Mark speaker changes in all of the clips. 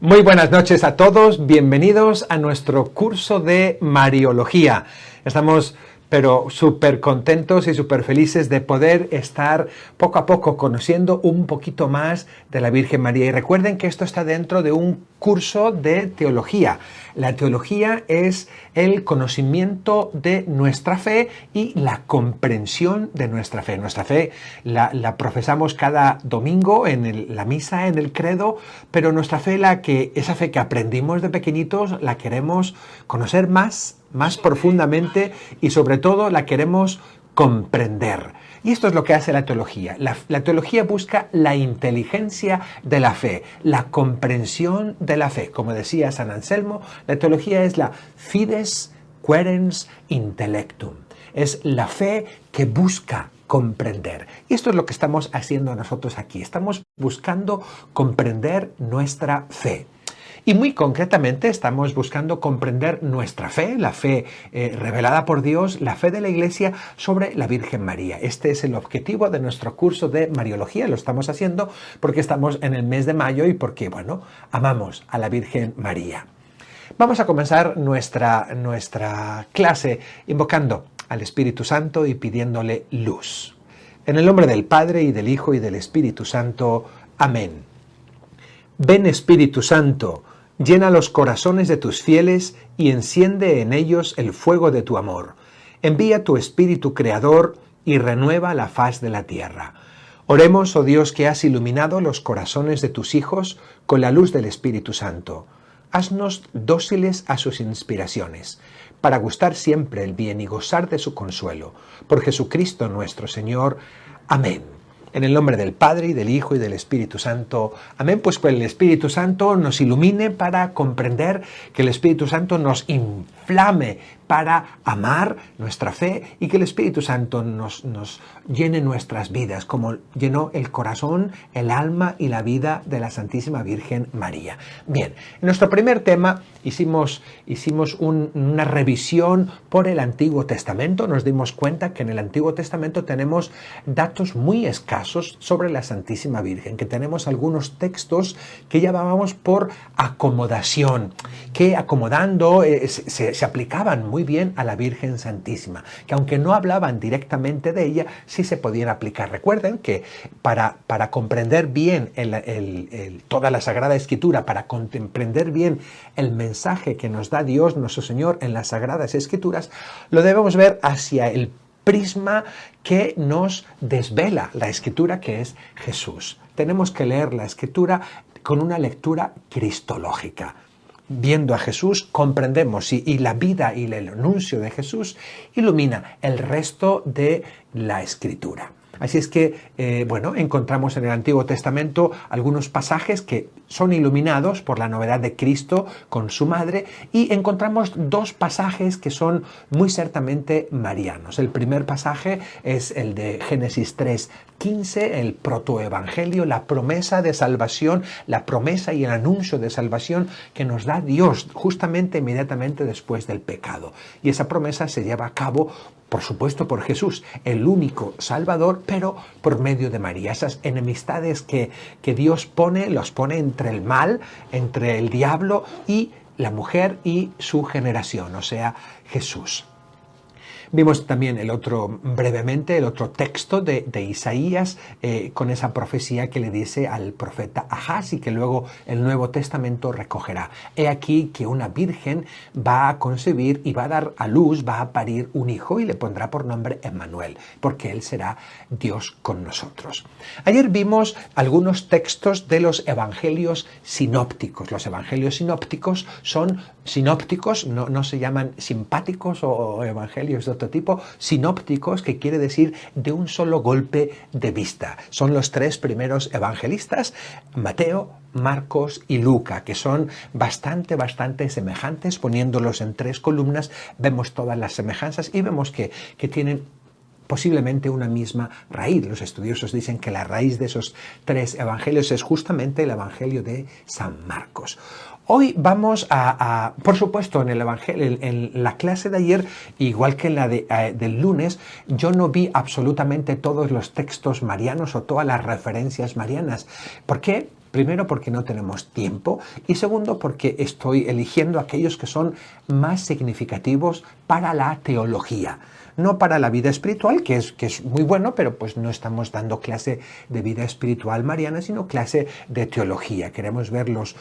Speaker 1: Muy buenas noches a todos, bienvenidos a nuestro curso de Mariología. Estamos súper contentos y súper felices de poder estar poco a poco conociendo un poquito más de la Virgen María. Y recuerden que esto está dentro de un curso de teología. La teología es el conocimiento de nuestra fe y la comprensión de nuestra fe. Nuestra fe la profesamos cada domingo en la misa, en el credo, pero nuestra fe, esa fe que aprendimos de pequeñitos, la queremos conocer más profundamente y sobre todo la queremos comprender. Y esto es lo que hace la teología. La teología busca la inteligencia de la fe, la comprensión de la fe. Como decía San Anselmo, la teología es la fides querens intellectum. Es la fe que busca comprender. Y esto es lo que estamos haciendo nosotros aquí. Estamos buscando comprender nuestra fe. Y muy concretamente estamos buscando comprender nuestra fe, la fe revelada por Dios, la fe de la Iglesia sobre la Virgen María. Este es el objetivo de nuestro curso de Mariología. Lo estamos haciendo porque estamos en el mes de mayo y porque, amamos a la Virgen María. Vamos a comenzar nuestra clase invocando al Espíritu Santo y pidiéndole luz. En el nombre del Padre, y del Hijo, y del Espíritu Santo. Amén. Ven, Espíritu Santo, llena los corazones de tus fieles y enciende en ellos el fuego de tu amor. Envía tu Espíritu Creador y renueva la faz de la tierra. Oremos, oh Dios, que has iluminado los corazones de tus hijos con la luz del Espíritu Santo. Haznos dóciles a sus inspiraciones, para gustar siempre el bien y gozar de su consuelo. Por Jesucristo nuestro Señor. Amén. En el nombre del Padre, y del Hijo, y del Espíritu Santo. Amén. Pues que el Espíritu Santo nos ilumine para comprender, que el Espíritu Santo nos inflame para amar nuestra fe y que el Espíritu Santo nos llene nuestras vidas, como llenó el corazón, el alma y la vida de la Santísima Virgen María. Bien, en nuestro primer tema hicimos una revisión por el Antiguo Testamento. Nos dimos cuenta que en el Antiguo Testamento tenemos datos muy escasos sobre la Santísima Virgen, que tenemos algunos textos que llamábamos por acomodación, que acomodando se aplicaban muy bien a la Virgen Santísima, que aunque no hablaban directamente de ella, sí se podían aplicar. Recuerden que para comprender bien toda la Sagrada Escritura, para comprender bien el mensaje que nos da Dios nuestro Señor en las Sagradas Escrituras, lo debemos ver hacia el prisma que nos desvela la Escritura, que es Jesús. Tenemos que leer la Escritura con una lectura cristológica. Viendo a Jesús comprendemos y la vida y el anuncio de Jesús ilumina el resto de la Escritura. Así es que, encontramos en el Antiguo Testamento algunos pasajes que son iluminados por la novedad de Cristo con su madre, y encontramos dos pasajes que son muy ciertamente marianos. El primer pasaje es el de Génesis 3:15, el protoevangelio, la promesa de salvación, la promesa y el anuncio de salvación que nos da Dios justamente inmediatamente después del pecado. Y esa promesa se lleva a cabo, por supuesto, por Jesús, el único Salvador, pero por medio de María. Esas enemistades que Dios los pone entre el mal, entre el diablo y la mujer y su generación, o sea, Jesús. Vimos también brevemente el otro texto de Isaías con esa profecía que le dice al profeta Ahaz y que luego el Nuevo Testamento recogerá. He aquí que una virgen va a concebir y va a dar a luz, va a parir un hijo y le pondrá por nombre Emmanuel, porque él será Dios con nosotros. Ayer vimos algunos textos de los evangelios sinópticos. Los evangelios sinópticos son sinópticos, no se llaman simpáticos o evangelios de otro tipo, sinópticos, que quiere decir de un solo golpe de vista. Son los tres primeros evangelistas, Mateo, Marcos y Lucas, que son bastante semejantes. Poniéndolos en tres columnas vemos todas las semejanzas y vemos que tienen posiblemente una misma raíz. Los estudiosos dicen que la raíz de esos tres evangelios es justamente el evangelio de San Marcos. Hoy vamos por supuesto, en el evangelio, en la clase de ayer, igual que en la del lunes, yo no vi absolutamente todos los textos marianos o todas las referencias marianas. ¿Por qué? Primero, porque no tenemos tiempo, y segundo, porque estoy eligiendo aquellos que son más significativos para la teología. No para la vida espiritual, que es muy bueno, pero pues no estamos dando clase de vida espiritual mariana, sino clase de teología. Queremos ver los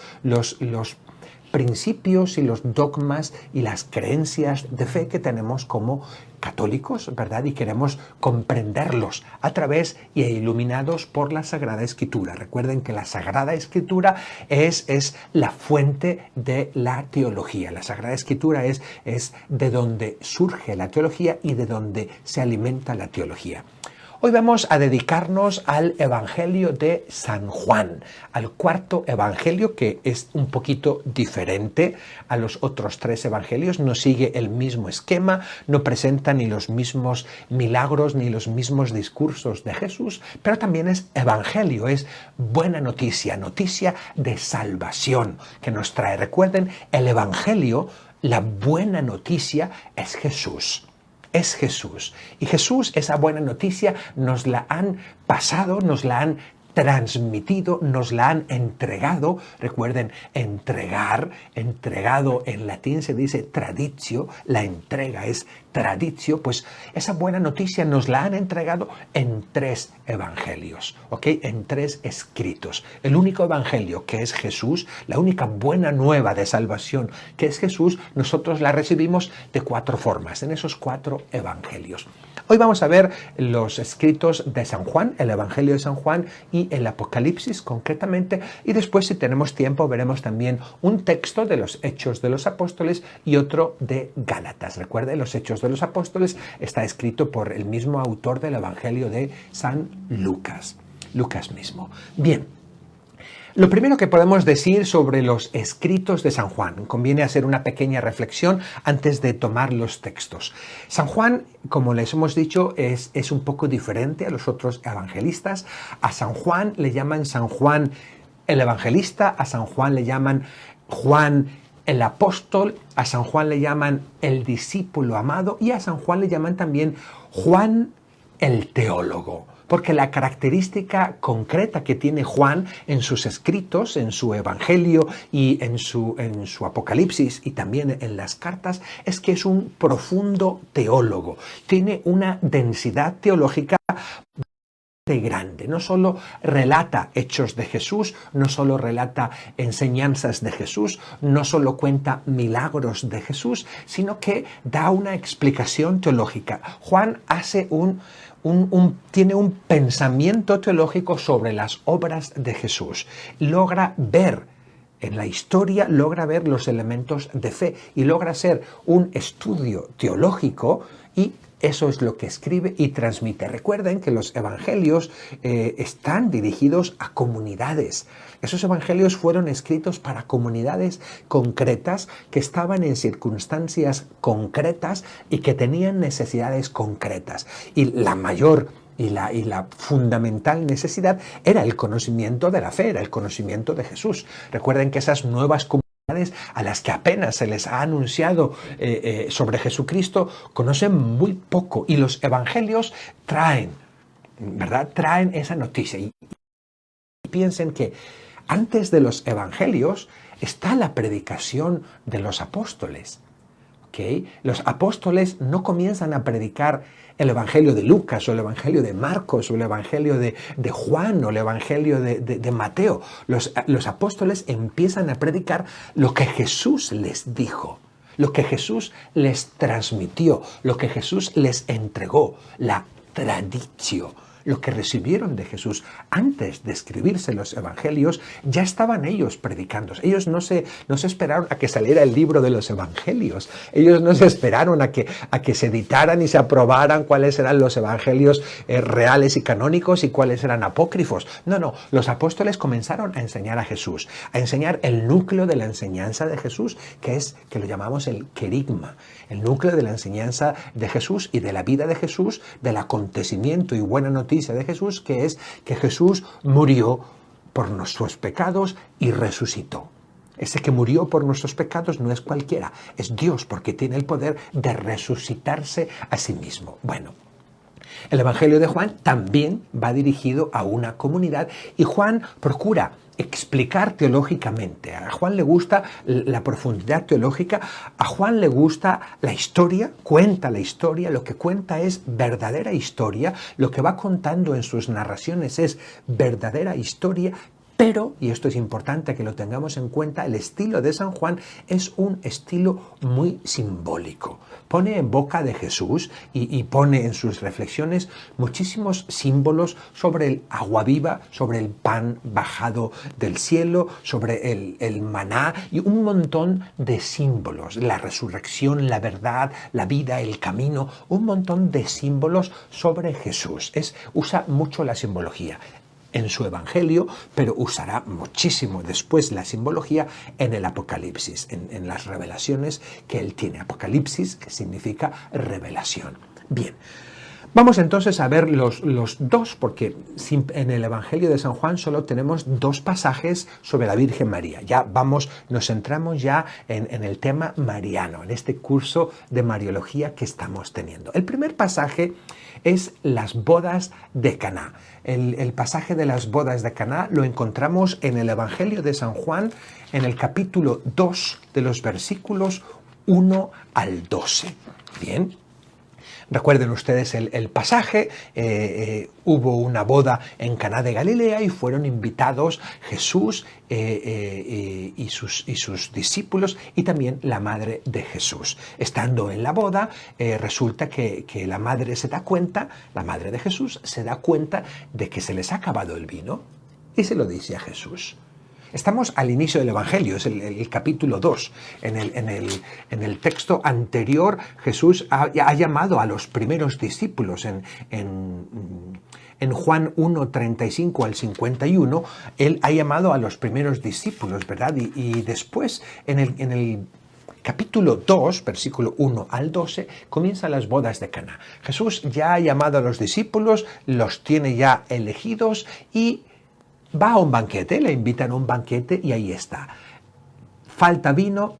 Speaker 1: principios y los dogmas y las creencias de fe que tenemos como católicos, ¿verdad? Y queremos comprenderlos a través y iluminados por la Sagrada Escritura. Recuerden que la Sagrada Escritura es la fuente de la teología. La Sagrada Escritura es de donde surge la teología y de donde se alimenta la teología. Hoy vamos a dedicarnos al Evangelio de San Juan, al cuarto Evangelio, que es un poquito diferente a los otros tres Evangelios. No sigue el mismo esquema, no presenta ni los mismos milagros ni los mismos discursos de Jesús, pero también es Evangelio, es buena noticia, noticia de salvación que nos trae. Recuerden, el Evangelio, la buena noticia es Jesús. Es Jesús. Y Jesús, esa buena noticia, nos la han pasado, nos la han transmitido, nos la han entregado. Recuerden, entregado en latín se dice traditio, la entrega es traditio, pues esa buena noticia nos la han entregado en tres evangelios, ¿ok? En tres escritos. El único evangelio que es Jesús, la única buena nueva de salvación que es Jesús, nosotros la recibimos de cuatro formas, en esos cuatro evangelios. Hoy vamos a ver los escritos de San Juan, el Evangelio de San Juan y el Apocalipsis concretamente, y después, si tenemos tiempo, veremos también un texto de los Hechos de los Apóstoles y otro de Gálatas. Recuerden, los Hechos de los Apóstoles está escrito por el mismo autor del Evangelio de San Lucas, Lucas mismo. Bien. Lo primero que podemos decir sobre los escritos de San Juan, conviene hacer una pequeña reflexión antes de tomar los textos. San Juan, como les hemos dicho, es un poco diferente a los otros evangelistas. A San Juan le llaman San Juan el evangelista, a San Juan le llaman Juan el apóstol, a San Juan le llaman el discípulo amado y a San Juan le llaman también Juan el teólogo. Porque la característica concreta que tiene Juan en sus escritos, en su Evangelio y en su Apocalipsis y también en las cartas, es que es un profundo teólogo. Tiene una densidad teológica grande. No solo relata hechos de Jesús, no solo relata enseñanzas de Jesús, no solo cuenta milagros de Jesús, sino que da una explicación teológica. Juan hace tiene un pensamiento teológico sobre las obras de Jesús. Logra ver en la historia, logra ver los elementos de fe y logra hacer un estudio teológico, y eso es lo que escribe y transmite. Recuerden que los evangelios están dirigidos a comunidades. Esos evangelios fueron escritos para comunidades concretas que estaban en circunstancias concretas y que tenían necesidades concretas. Y la mayor y la fundamental necesidad era el conocimiento de la fe, era el conocimiento de Jesús. Recuerden que esas nuevas comunidades a las que apenas se les ha anunciado sobre Jesucristo conocen muy poco, y los evangelios traen, ¿verdad? Traen esa noticia. Y piensen que antes de los evangelios está la predicación de los apóstoles. ¿Okay? Los apóstoles no comienzan a predicar el Evangelio de Lucas o el Evangelio de Marcos o el Evangelio de Juan o el Evangelio de Mateo. Los apóstoles empiezan a predicar lo que Jesús les dijo, lo que Jesús les transmitió, lo que Jesús les entregó, la traditio, lo que recibieron de Jesús. Antes de escribirse los evangelios, ya estaban ellos predicando. Ellos no se esperaron a que saliera el libro de los evangelios. Ellos no se esperaron a que se editaran y se aprobaran cuáles eran los evangelios reales y canónicos y cuáles eran apócrifos. No, los apóstoles comenzaron a enseñar a Jesús, a enseñar el núcleo de la enseñanza de Jesús, que lo llamamos el querigma, el núcleo de la enseñanza de Jesús y de la vida de Jesús, del acontecimiento y buena noticia de Jesús, que es que Jesús murió por nuestros pecados y resucitó. Ese que murió por nuestros pecados no es cualquiera, es Dios, porque tiene el poder de resucitarse a sí mismo. Bueno, el Evangelio de Juan también va dirigido a una comunidad y Juan procura explicar teológicamente. A Juan le gusta la profundidad teológica, a Juan le gusta la historia, cuenta la historia, lo que cuenta es verdadera historia, lo que va contando en sus narraciones es verdadera historia. Pero, y esto es importante que lo tengamos en cuenta, el estilo de San Juan es un estilo muy simbólico. Pone en boca de Jesús y pone en sus reflexiones muchísimos símbolos sobre el agua viva, sobre el pan bajado del cielo, sobre el maná y un montón de símbolos. La resurrección, la verdad, la vida, el camino, un montón de símbolos sobre Jesús. Usa mucho la simbología en su Evangelio, pero usará muchísimo después la simbología en el Apocalipsis, en las revelaciones que él tiene. Apocalipsis, que significa revelación. Bien, vamos entonces a ver los dos, porque en el Evangelio de San Juan solo tenemos dos pasajes sobre la Virgen María. Nos centramos ya en el tema mariano, en este curso de Mariología que estamos teniendo. El primer pasaje es las bodas de Caná. El pasaje de las bodas de Caná lo encontramos en el Evangelio de San Juan, en el capítulo 2, de los versículos 1 al 12. Bien. Recuerden ustedes el pasaje, hubo una boda en Caná de Galilea y fueron invitados Jesús y sus discípulos y también la madre de Jesús. Estando en la boda, resulta que la madre la madre de Jesús se da cuenta de que se les ha acabado el vino y se lo dice a Jesús. Estamos al inicio del Evangelio, es el capítulo 2. En el texto anterior, Jesús ha llamado a los primeros discípulos. En Juan 1, 35 al 51, él ha llamado a los primeros discípulos, ¿verdad? Y después, en el capítulo 2, versículo 1 al 12, comienzan las bodas de Caná. Jesús ya ha llamado a los discípulos, los tiene ya elegidos y va a un banquete, le invitan a un banquete y ahí está. Falta vino.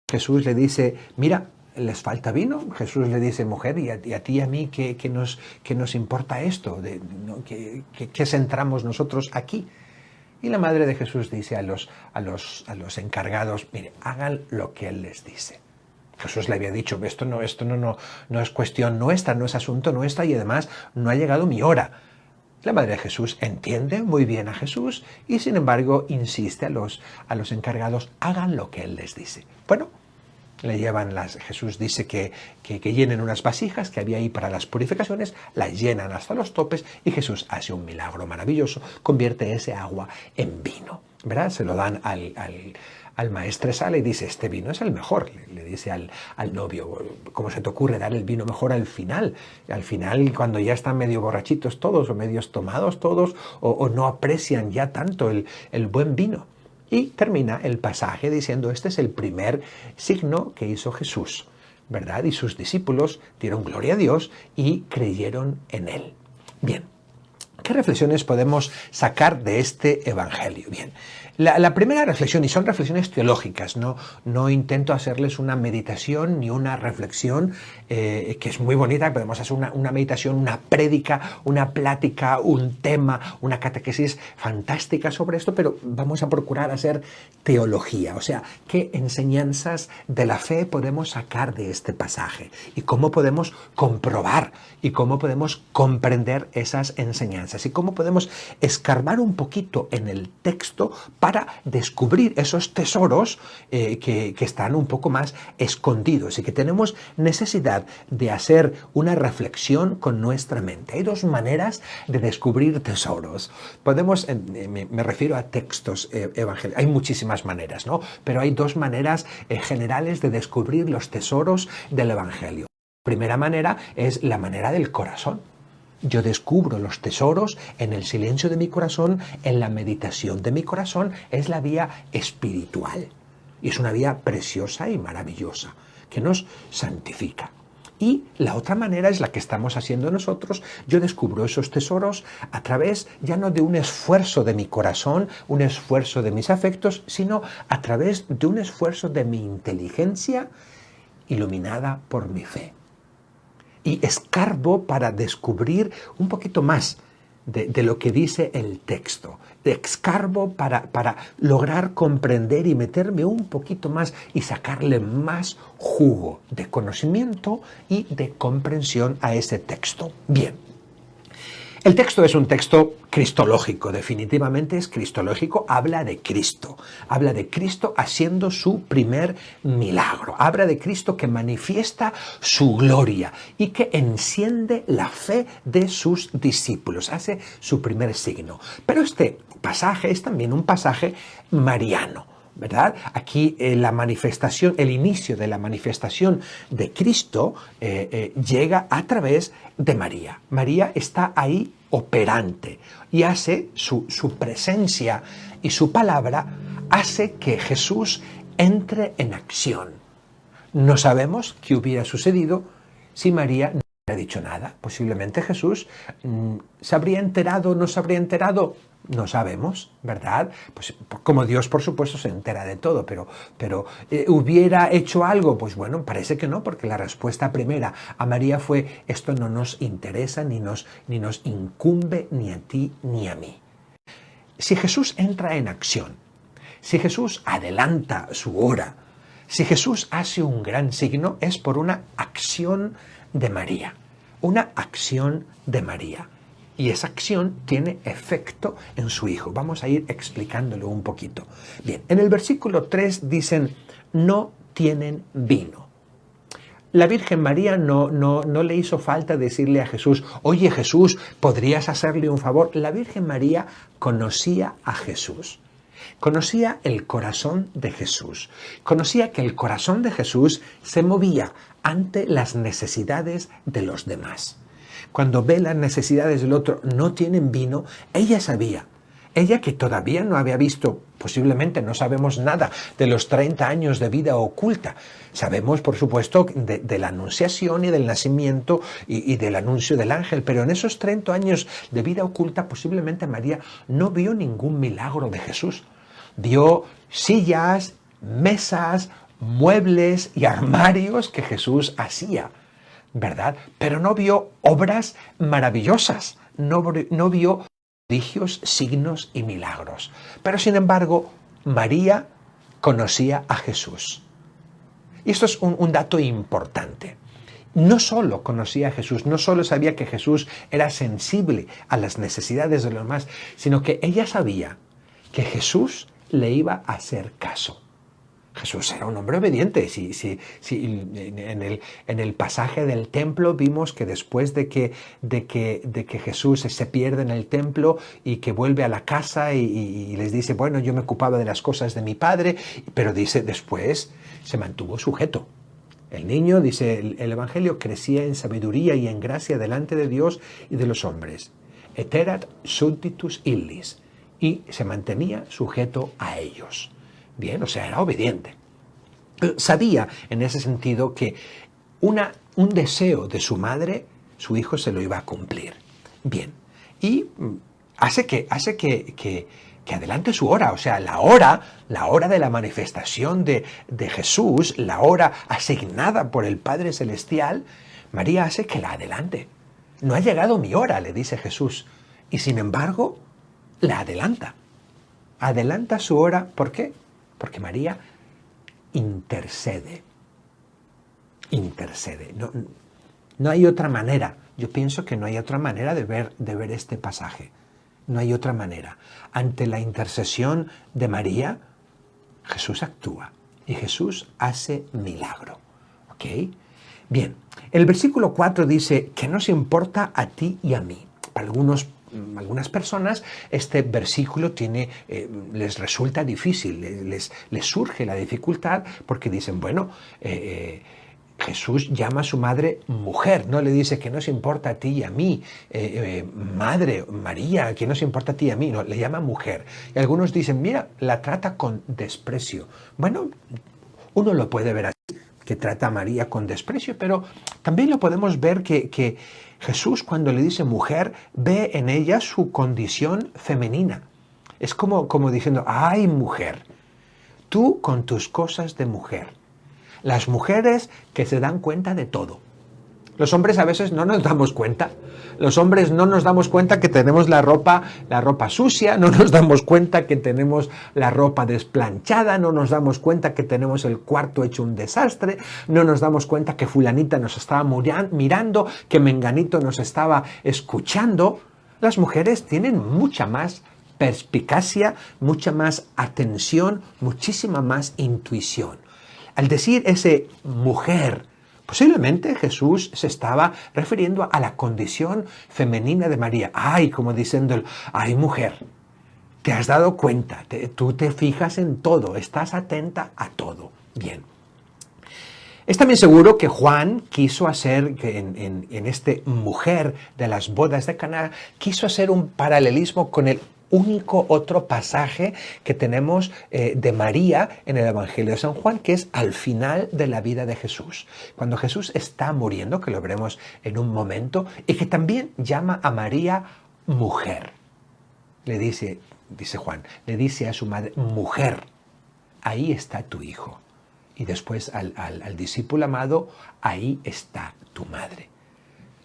Speaker 1: Jesús le dice, mira, ¿les falta vino? Jesús le dice, mujer, ¿y a ti y a mí qué nos importa esto? ¿Qué centramos nosotros aquí? Y la madre de Jesús dice a los encargados, mire, hagan lo que él les dice. Jesús le había dicho, esto no es cuestión nuestra, no es asunto nuestra y además no ha llegado mi hora. La madre de Jesús entiende muy bien a Jesús y sin embargo insiste a los encargados, hagan lo que él les dice. Bueno, le llevan Jesús dice que llenen unas vasijas que había ahí para las purificaciones, las llenan hasta los topes y Jesús hace un milagro maravilloso, convierte ese agua en vino, ¿verdad? Se lo dan al maestresala y dice, este vino es el mejor, le dice al novio, ¿cómo se te ocurre dar el vino mejor al final? Al final, cuando ya están medio borrachitos todos o medios tomados todos o no aprecian ya tanto el buen vino. Y termina el pasaje diciendo, este es el primer signo que hizo Jesús, ¿verdad? Y sus discípulos dieron gloria a Dios y creyeron en él. Bien, ¿qué reflexiones podemos sacar de este evangelio? Bien, la primera reflexión, y son reflexiones teológicas, no intento hacerles una meditación ni una reflexión que es muy bonita, podemos hacer una meditación, una prédica, una plática, un tema, una catequesis fantástica sobre esto, pero vamos a procurar hacer teología, o sea, qué enseñanzas de la fe podemos sacar de este pasaje y cómo podemos comprobar y cómo podemos comprender esas enseñanzas y cómo podemos escarbar un poquito en el texto para para descubrir esos tesoros que están un poco más escondidos y que tenemos necesidad de hacer una reflexión con nuestra mente. Hay dos maneras de descubrir tesoros. Podemos, me refiero a textos evangélicos, hay muchísimas maneras, ¿no? Pero hay dos maneras generales de descubrir los tesoros del Evangelio. La primera manera es la manera del corazón. Yo descubro los tesoros en el silencio de mi corazón, en la meditación de mi corazón. Es la vía espiritual. Y es una vía preciosa y maravillosa que nos santifica. Y la otra manera es la que estamos haciendo nosotros. Yo descubro esos tesoros a través ya no de un esfuerzo de mi corazón, un esfuerzo de mis afectos, sino a través de un esfuerzo de mi inteligencia iluminada por mi fe. Y escarbo para descubrir un poquito más de lo que dice el texto. Escarbo para lograr comprender y meterme un poquito más y sacarle más jugo de conocimiento y de comprensión a ese texto. Bien. El texto es un texto cristológico, definitivamente es cristológico, habla de Cristo haciendo su primer milagro, habla de Cristo que manifiesta su gloria y que enciende la fe de sus discípulos, hace su primer signo. Pero este pasaje es también un pasaje mariano, ¿verdad? Aquí la manifestación, el inicio de la manifestación de Cristo llega a través de María. María está ahí operante y hace su presencia y su palabra hace que Jesús entre en acción. No sabemos qué hubiera sucedido si María no hubiera dicho nada. Posiblemente Jesús se habría enterado, no se habría enterado. No sabemos, ¿verdad? Pues como Dios, por supuesto, se entera de todo, pero ¿hubiera hecho algo? Pues bueno, parece que no, porque la respuesta primera a María fue: esto no nos interesa, ni nos incumbe ni a ti ni a mí. Si Jesús entra en acción, si Jesús adelanta su hora, si Jesús hace un gran signo, es por una acción de María, una acción de María. Y esa acción tiene efecto en su Hijo. Vamos a ir explicándolo un poquito. Bien, en el versículo 3 dicen: no tienen vino. La Virgen María no le hizo falta decirle a Jesús: oye Jesús, ¿podrías hacerle un favor? La Virgen María conocía a Jesús. Conocía el corazón de Jesús. Conocía que el corazón de Jesús se movía ante las necesidades de los demás. Cuando ve las necesidades del otro, no tienen vino, ella sabía. Ella, que todavía no había visto, posiblemente no sabemos nada de los 30 años de vida oculta. Sabemos, por supuesto, de la anunciación y del nacimiento y del anuncio del ángel, pero en esos 30 años de vida oculta, posiblemente María no vio ningún milagro de Jesús. Vio sillas, mesas, muebles y armarios que Jesús hacía, ¿verdad? Pero no vio obras maravillosas, no vio prodigios, signos y milagros. Pero sin embargo, María conocía a Jesús. Y esto es un dato importante. No solo conocía a Jesús, no solo sabía que Jesús era sensible a las necesidades de los demás, sino que ella sabía que Jesús le iba a hacer caso. Jesús era un hombre obediente. En el pasaje del templo vimos que después de que Jesús se pierde en el templo y que vuelve a la casa y les dice: bueno, yo me ocupaba de las cosas de mi padre, pero dice, después se mantuvo sujeto. El niño, dice el Evangelio, crecía en sabiduría y en gracia delante de Dios y de los hombres. Eterat subditus illis. Y se mantenía sujeto a ellos. Bien, o sea, era obediente. Sabía en ese sentido que un deseo de su madre, su hijo se lo iba a cumplir. Bien, y hace que adelante su hora, o sea, la hora de la manifestación de Jesús, la hora asignada por el Padre Celestial, María hace que la adelante. No ha llegado mi hora, le dice Jesús, y sin embargo, la adelanta. Adelanta su hora, ¿por qué? Porque María intercede. Intercede. No hay otra manera. Yo pienso que no hay otra manera de ver este pasaje. No hay otra manera. Ante la intercesión de María, Jesús actúa y Jesús hace milagro. ¿Ok? Bien, el versículo 4 dice que nos importa a ti y a mí. Para algunas personas este versículo les resulta difícil, les surge la dificultad porque dicen, bueno, Jesús llama a su madre mujer, no le dice que nos importa a ti y a mí, madre, María, que nos importa a ti y a mí, no, le llama mujer. Y algunos dicen, mira, la trata con desprecio. Bueno, uno lo puede ver así, que trata a María con desprecio, pero también lo podemos ver que Jesús, cuando le dice mujer, ve en ella su condición femenina. Es como diciendo, ay, mujer, tú con tus cosas de mujer. Las mujeres que se dan cuenta de todo. Los hombres a veces no nos damos cuenta. Los hombres no nos damos cuenta que tenemos la ropa sucia, no nos damos cuenta que tenemos la ropa desplanchada, no nos damos cuenta que tenemos el cuarto hecho un desastre, no nos damos cuenta que fulanita nos estaba mirando, que menganito nos estaba escuchando. Las mujeres tienen mucha más perspicacia, mucha más atención, muchísima más intuición. Al decir ese mujer, posiblemente Jesús se estaba refiriendo a la condición femenina de María. Ay, como diciendo, ay, mujer, te has dado cuenta, tú te fijas en todo, estás atenta a todo. Bien. Es también seguro que Juan quiso hacer, en este mujer de las bodas de Caná, quiso hacer un paralelismo con el único otro pasaje que tenemos de María en el Evangelio de San Juan, que es al final de la vida de Jesús. Cuando Jesús está muriendo, que lo veremos en un momento, y que también llama a María mujer. Le dice Juan, le dice a su madre, mujer, ahí está tu hijo. Y después al discípulo amado, ahí está tu madre.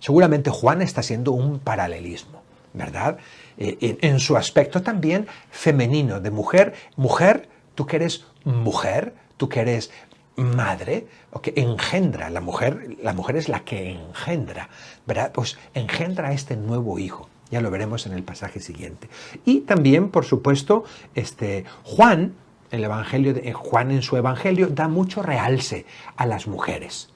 Speaker 1: Seguramente Juan está haciendo un paralelismo, ¿verdad? En su aspecto también femenino, de mujer. Mujer, tú que eres mujer, tú que eres madre, o que engendra, la mujer es la que engendra, ¿verdad? Pues engendra a este nuevo hijo. Ya lo veremos en el pasaje siguiente. Y también, por supuesto, Juan, Juan en su evangelio da mucho realce a las mujeres.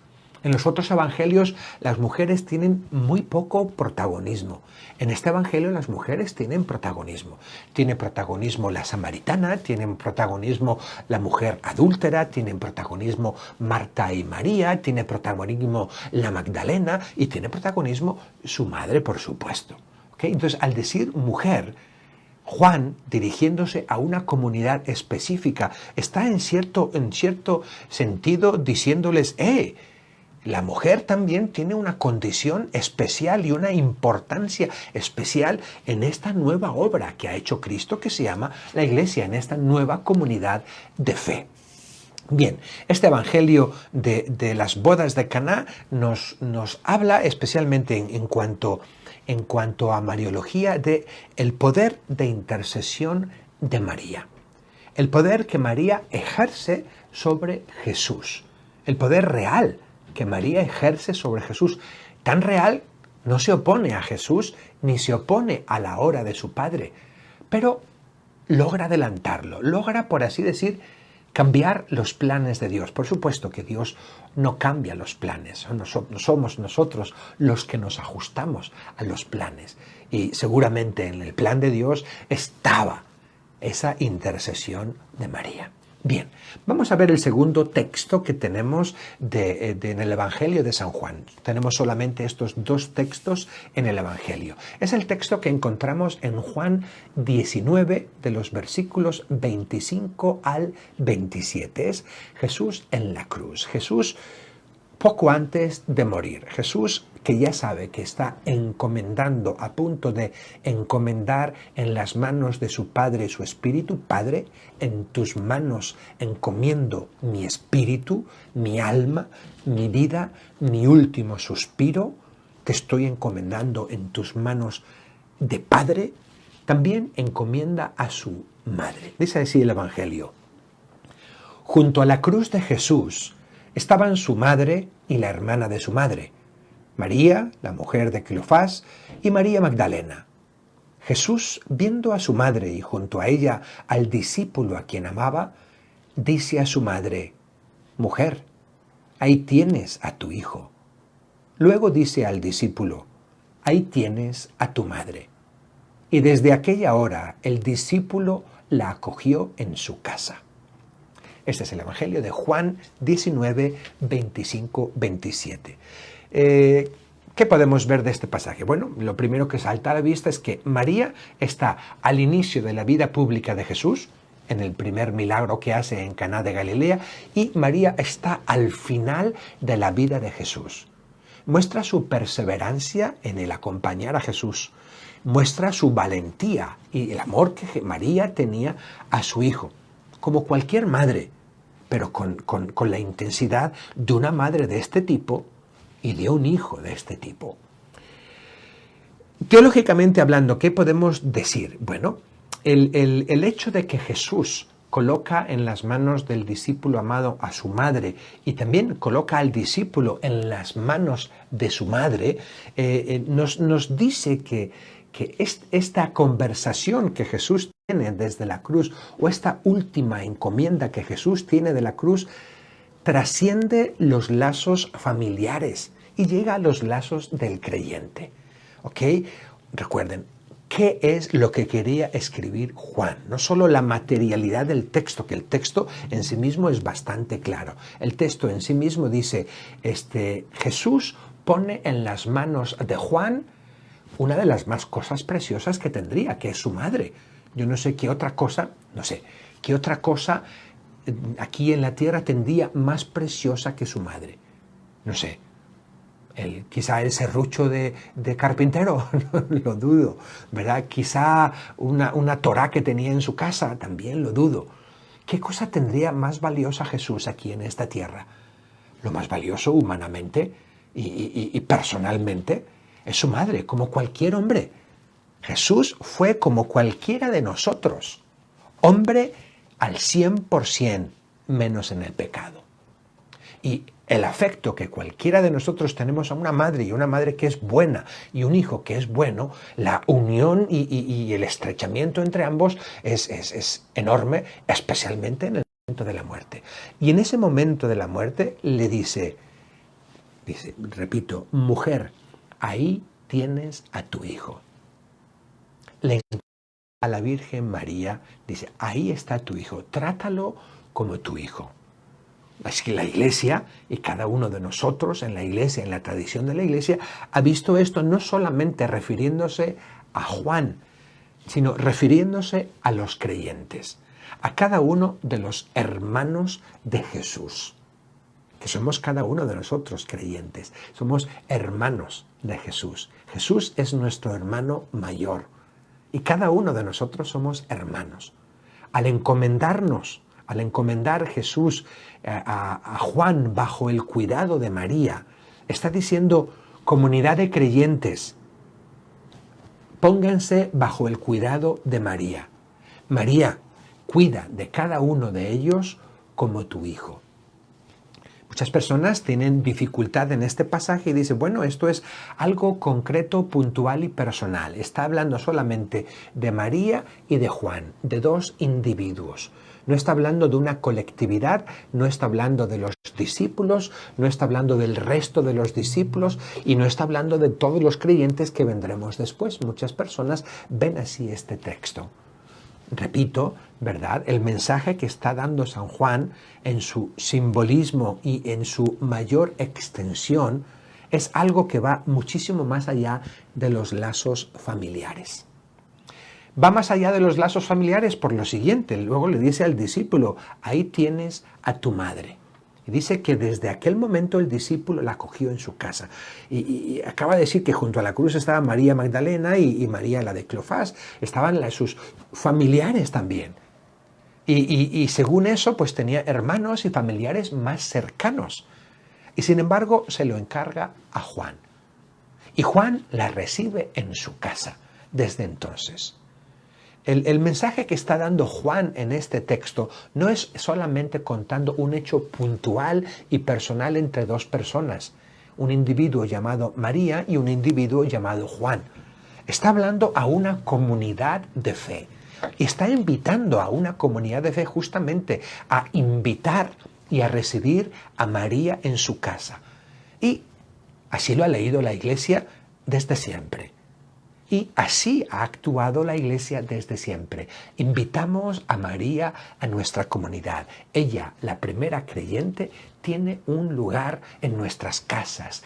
Speaker 1: En los otros evangelios las mujeres tienen muy poco protagonismo. En este evangelio las mujeres tienen protagonismo. Tiene protagonismo la samaritana, tienen protagonismo la mujer adúltera, tienen protagonismo Marta y María, tiene protagonismo la Magdalena y tiene protagonismo su madre, por supuesto. ¿Okay? Entonces, al decir mujer, Juan, dirigiéndose a una comunidad específica, está en cierto sentido diciéndoles, la mujer también tiene una condición especial y una importancia especial en esta nueva obra que ha hecho Cristo, que se llama la Iglesia, en esta nueva comunidad de fe. Bien, este evangelio de las bodas de Caná nos habla especialmente en cuanto a Mariología de el poder de intercesión de María. El poder que María ejerce sobre Jesús. El poder real que María ejerce sobre Jesús, tan real, no se opone a Jesús ni se opone a la hora de su Padre, pero logra adelantarlo, logra, por así decir, cambiar los planes de Dios. Por supuesto que Dios no cambia los planes, no somos nosotros los que nos ajustamos a los planes. Y seguramente en el plan de Dios estaba esa intercesión de María. Bien, vamos a ver el segundo texto que tenemos en el Evangelio de San Juan. Tenemos solamente estos dos textos en el Evangelio. Es el texto que encontramos en Juan 19, de los versículos 25 al 27. Es Jesús en la cruz. Jesús poco antes de morir. Jesús que ya sabe que está encomendando, a punto de encomendar en las manos de su Padre su espíritu. Padre, en tus manos encomiendo mi espíritu, mi alma, mi vida, mi último suspiro. Te estoy encomendando en tus manos de Padre. También encomienda a su madre. Dice así el Evangelio. Junto a la cruz de Jesús estaban su madre y la hermana de su madre, María, la mujer de Cleofás, y María Magdalena. Jesús, viendo a su madre y junto a ella al discípulo a quien amaba, dice a su madre: «Mujer, ahí tienes a tu hijo». Luego dice al discípulo: «Ahí tienes a tu madre». Y desde aquella hora el discípulo la acogió en su casa. Este es el Evangelio de Juan 19, 25, 27. ¿Qué podemos ver de este pasaje? Bueno, lo primero que salta a la vista es que María está al inicio de la vida pública de Jesús, en el primer milagro que hace en Caná de Galilea, y María está al final de la vida de Jesús. Muestra su perseverancia en el acompañar a Jesús, muestra su valentía y el amor que María tenía a su hijo, como cualquier madre, pero con la intensidad de una madre de este tipo y de un hijo de este tipo. Teológicamente hablando, ¿qué podemos decir? Bueno, el hecho de que Jesús coloca en las manos del discípulo amado a su madre y también coloca al discípulo en las manos de su madre, nos dice que esta conversación que Jesús tiene desde la cruz, o esta última encomienda que Jesús tiene de la cruz, trasciende los lazos familiares y llega a los lazos del creyente. ¿Ok? Recuerden, ¿qué es lo que quería escribir Juan? No solo la materialidad del texto, que el texto en sí mismo es bastante claro. El texto en sí mismo dice, Jesús pone en las manos de Juan una de las más cosas preciosas que tendría, que es su madre. Yo no sé qué otra cosa aquí en la tierra tendría más preciosa que su madre. No sé. Quizá el serrucho de carpintero, lo dudo, ¿verdad? Quizá una Torá que tenía en su casa, también lo dudo. ¿Qué cosa tendría más valiosa Jesús aquí en esta tierra? Lo más valioso humanamente y personalmente es su madre, como cualquier hombre. Jesús fue como cualquiera de nosotros, hombre al 100%, menos en el pecado. Y el afecto que cualquiera de nosotros tenemos a una madre, y una madre que es buena y un hijo que es bueno, la unión y el estrechamiento entre ambos es enorme, especialmente en el momento de la muerte. Y en ese momento de la muerte le dice, repito, mujer, ahí tienes a tu hijo. Le a la Virgen María, dice, ahí está tu hijo, trátalo como tu hijo. Es que la Iglesia, y cada uno de nosotros en la Iglesia, en la tradición de la Iglesia, ha visto esto no solamente refiriéndose a Juan, sino refiriéndose a los creyentes, a cada uno de los hermanos de Jesús, que somos cada uno de nosotros creyentes, somos hermanos de Jesús. Jesús es nuestro hermano mayor y cada uno de nosotros somos hermanos. Al encomendar Jesús a Juan bajo el cuidado de María, está diciendo, comunidad de creyentes, pónganse bajo el cuidado de María. María, cuida de cada uno de ellos como tu hijo. Muchas personas tienen dificultad en este pasaje y dicen, bueno, esto es algo concreto, puntual y personal. Está hablando solamente de María y de Juan, de dos individuos. No está hablando de una colectividad, no está hablando de los discípulos, no está hablando del resto de los discípulos y no está hablando de todos los creyentes que vendremos después. Muchas personas ven así este texto. Repito, ¿verdad? El mensaje que está dando San Juan en su simbolismo y en su mayor extensión es algo que va muchísimo más allá de los lazos familiares. Va más allá de los lazos familiares por lo siguiente. Luego le dice al discípulo, ahí tienes a tu madre. Y dice que desde aquel momento el discípulo la acogió en su casa. Y acaba de decir que junto a la cruz estaba María Magdalena y María la de Cleofás. Estaban sus familiares también. Y según eso, pues tenía hermanos y familiares más cercanos. Y sin embargo, se lo encarga a Juan. Y Juan la recibe en su casa desde entonces. El mensaje que está dando Juan en este texto no es solamente contando un hecho puntual y personal entre dos personas, un individuo llamado María y un individuo llamado Juan. Está hablando a una comunidad de fe. Y está invitando a una comunidad de fe justamente a invitar y a recibir a María en su casa. Y así lo ha leído la Iglesia desde siempre. Y así ha actuado la Iglesia desde siempre. Invitamos a María a nuestra comunidad. Ella, la primera creyente, tiene un lugar en nuestras casas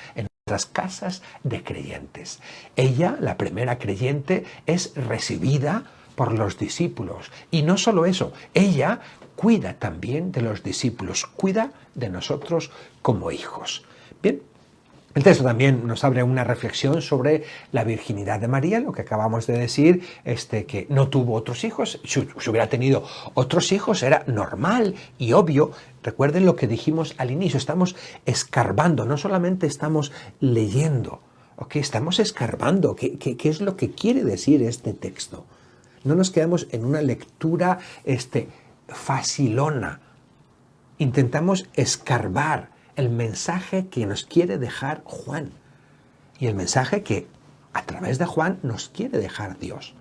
Speaker 1: de creyentes. Ella, la primera creyente, es recibida por los discípulos. Y no solo eso, ella cuida también de los discípulos, cuida de nosotros como hijos. Bien, el texto también nos abre una reflexión sobre la virginidad de María, lo que acabamos de decir, que no tuvo otros hijos. Si hubiera tenido otros hijos era normal y obvio. Recuerden lo que dijimos al inicio, estamos escarbando, no solamente estamos leyendo, ¿ok? Estamos escarbando. ¿Qué es lo que quiere decir este texto? No nos quedamos en una lectura facilona. Intentamos escarbar el mensaje que nos quiere dejar Juan y el mensaje que a través de Juan nos quiere dejar Dios.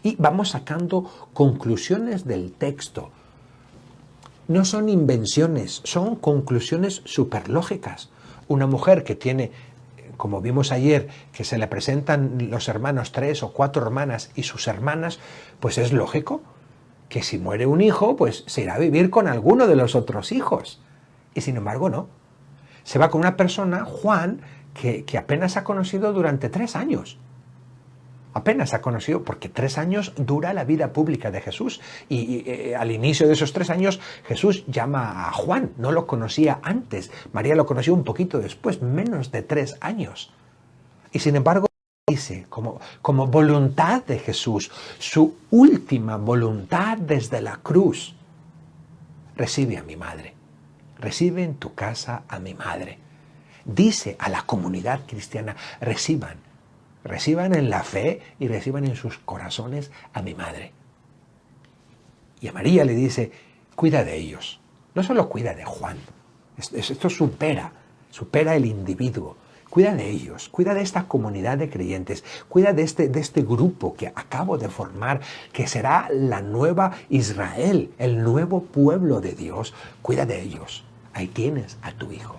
Speaker 1: Y vamos sacando conclusiones del texto. No son invenciones, son conclusiones superlógicas. Una mujer que tiene, como vimos ayer, que se le presentan los hermanos, 3 o 4 hermanas y sus hermanas, pues es lógico que si muere un hijo, pues se irá a vivir con alguno de los otros hijos. Y sin embargo no. Se va con una persona, Juan, que apenas ha conocido durante 3 años. Apenas ha conocido, porque 3 años dura la vida pública de Jesús. Y al inicio de esos 3 años, Jesús llama a Juan. No lo conocía antes. María lo conoció un poquito después, menos de 3 años. Y sin embargo, dice, como voluntad de Jesús, su última voluntad desde la cruz, recibe a mi madre. Recibe en tu casa a mi madre. Dice a la comunidad cristiana, reciban en la fe y reciban en sus corazones a mi madre. Y a María le dice, cuida de ellos. No solo cuida de Juan. Esto supera el individuo. Cuida de ellos, cuida de esta comunidad de creyentes, cuida de este grupo que acabo de formar, que será la nueva Israel, el nuevo pueblo de Dios. Cuida de ellos. Ahí tienes a tu hijo.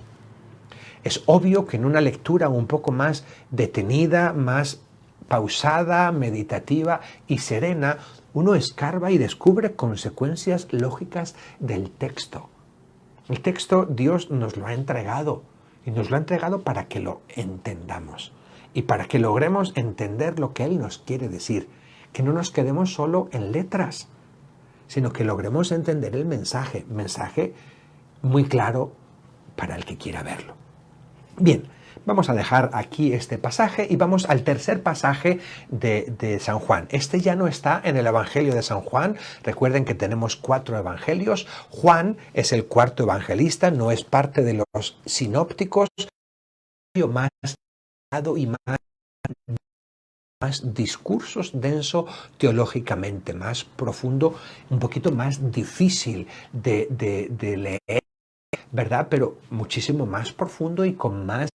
Speaker 1: Es obvio que en una lectura un poco más detenida, más pausada, meditativa y serena, uno escarba y descubre consecuencias lógicas del texto. El texto Dios nos lo ha entregado. Y nos lo ha entregado para que lo entendamos y para que logremos entender lo que Él nos quiere decir. Que no nos quedemos solo en letras, sino que logremos entender el mensaje muy claro para el que quiera verlo. Bien, vamos a dejar aquí este pasaje y vamos al tercer pasaje de San Juan. Este ya no está en el Evangelio de San Juan. Recuerden que tenemos 4 evangelios. Juan es el 4º evangelista, no es parte de los sinópticos. Más y más discursos denso teológicamente, más profundo, un poquito más difícil de leer, ¿verdad? Pero muchísimo más profundo y con más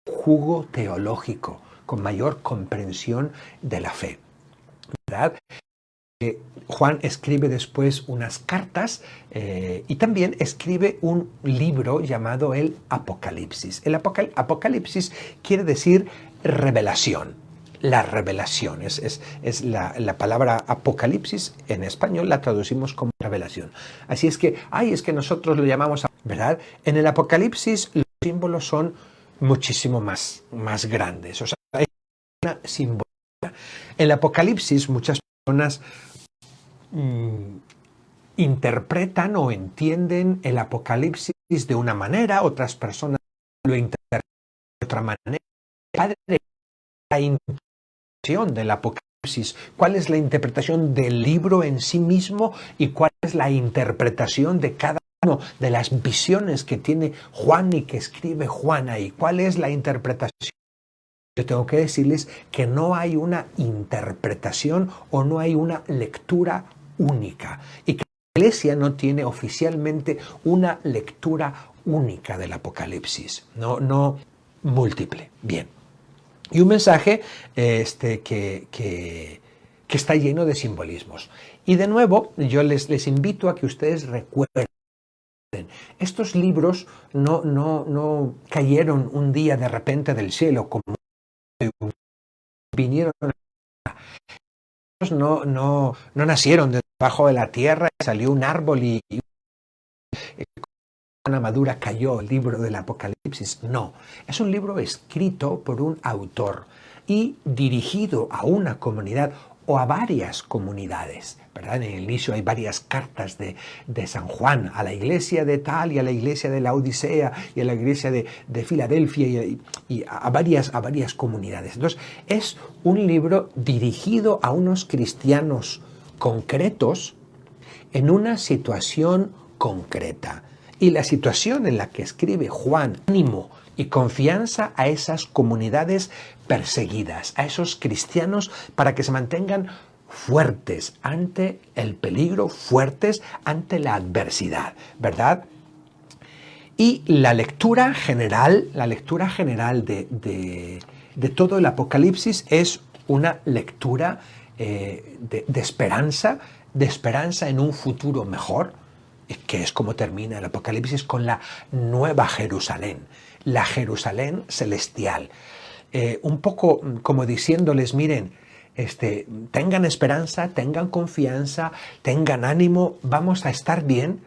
Speaker 1: jugo teológico, con mayor comprensión de la fe, ¿verdad? Juan escribe después unas cartas y también escribe un libro llamado el Apocalipsis. El Apocalipsis quiere decir revelación. La revelación es la palabra Apocalipsis en español la traducimos como revelación. Así es que, es que nosotros lo llamamos, ¿verdad? En el Apocalipsis los símbolos son muchísimo más grandes. O sea, hay una simbología. En el Apocalipsis muchas personas interpretan o entienden el Apocalipsis de una manera, otras personas lo interpretan de otra manera. Padre, la interpretación del Apocalipsis, cuál es la interpretación del libro en sí mismo y cuál es la interpretación de cada uno de las visiones que tiene Juan y que escribe Juan ahí. ¿Cuál es la interpretación? Yo tengo que decirles que no hay una interpretación o no hay una lectura única y que la Iglesia no tiene oficialmente una lectura única del Apocalipsis, no múltiple. Bien, Y un mensaje que está lleno de simbolismos. Y de nuevo, yo les invito a que ustedes recuerden, estos libros no cayeron un día de repente del cielo, como vinieron, no nacieron debajo de la tierra, salió un árbol y una madura cayó el libro del Apocalipsis. No, es un libro escrito por un autor y dirigido a una comunidad o a varias comunidades, ¿verdad? En el inicio hay varias cartas de San Juan a la iglesia de tal y a la iglesia de la Odisea y a la iglesia de Filadelfia y a varias comunidades. Entonces, es un libro dirigido a unos cristianos concretos en una situación concreta. Y la situación en la que escribe Juan, ánimo y confianza a esas comunidades perseguidas, a esos cristianos para que se mantengan fuertes ante el peligro, fuertes ante la adversidad, ¿verdad? Y la lectura general de todo el Apocalipsis es una lectura de esperanza en un futuro mejor, que es como termina el Apocalipsis con la Nueva Jerusalén, la Jerusalén celestial. Un poco como diciéndoles, miren, tengan esperanza, tengan confianza, tengan ánimo, vamos a estar bien.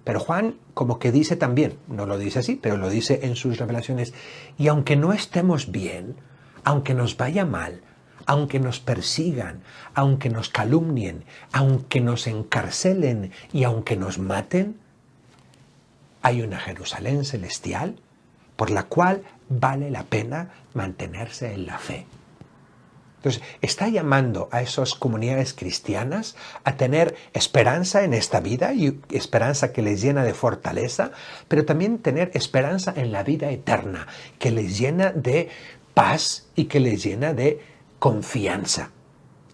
Speaker 1: Pero Juan como que dice también, no lo dice así, pero lo dice en sus revelaciones, y aunque no estemos bien, aunque nos vaya mal, aunque nos persigan, aunque nos calumnien, aunque nos encarcelen y aunque nos maten, hay una Jerusalén celestial por la cual vale la pena mantenerse en la fe. Entonces, está llamando a esas comunidades cristianas a tener esperanza en esta vida y esperanza que les llena de fortaleza, pero también tener esperanza en la vida eterna, que les llena de paz y que les llena de confianza.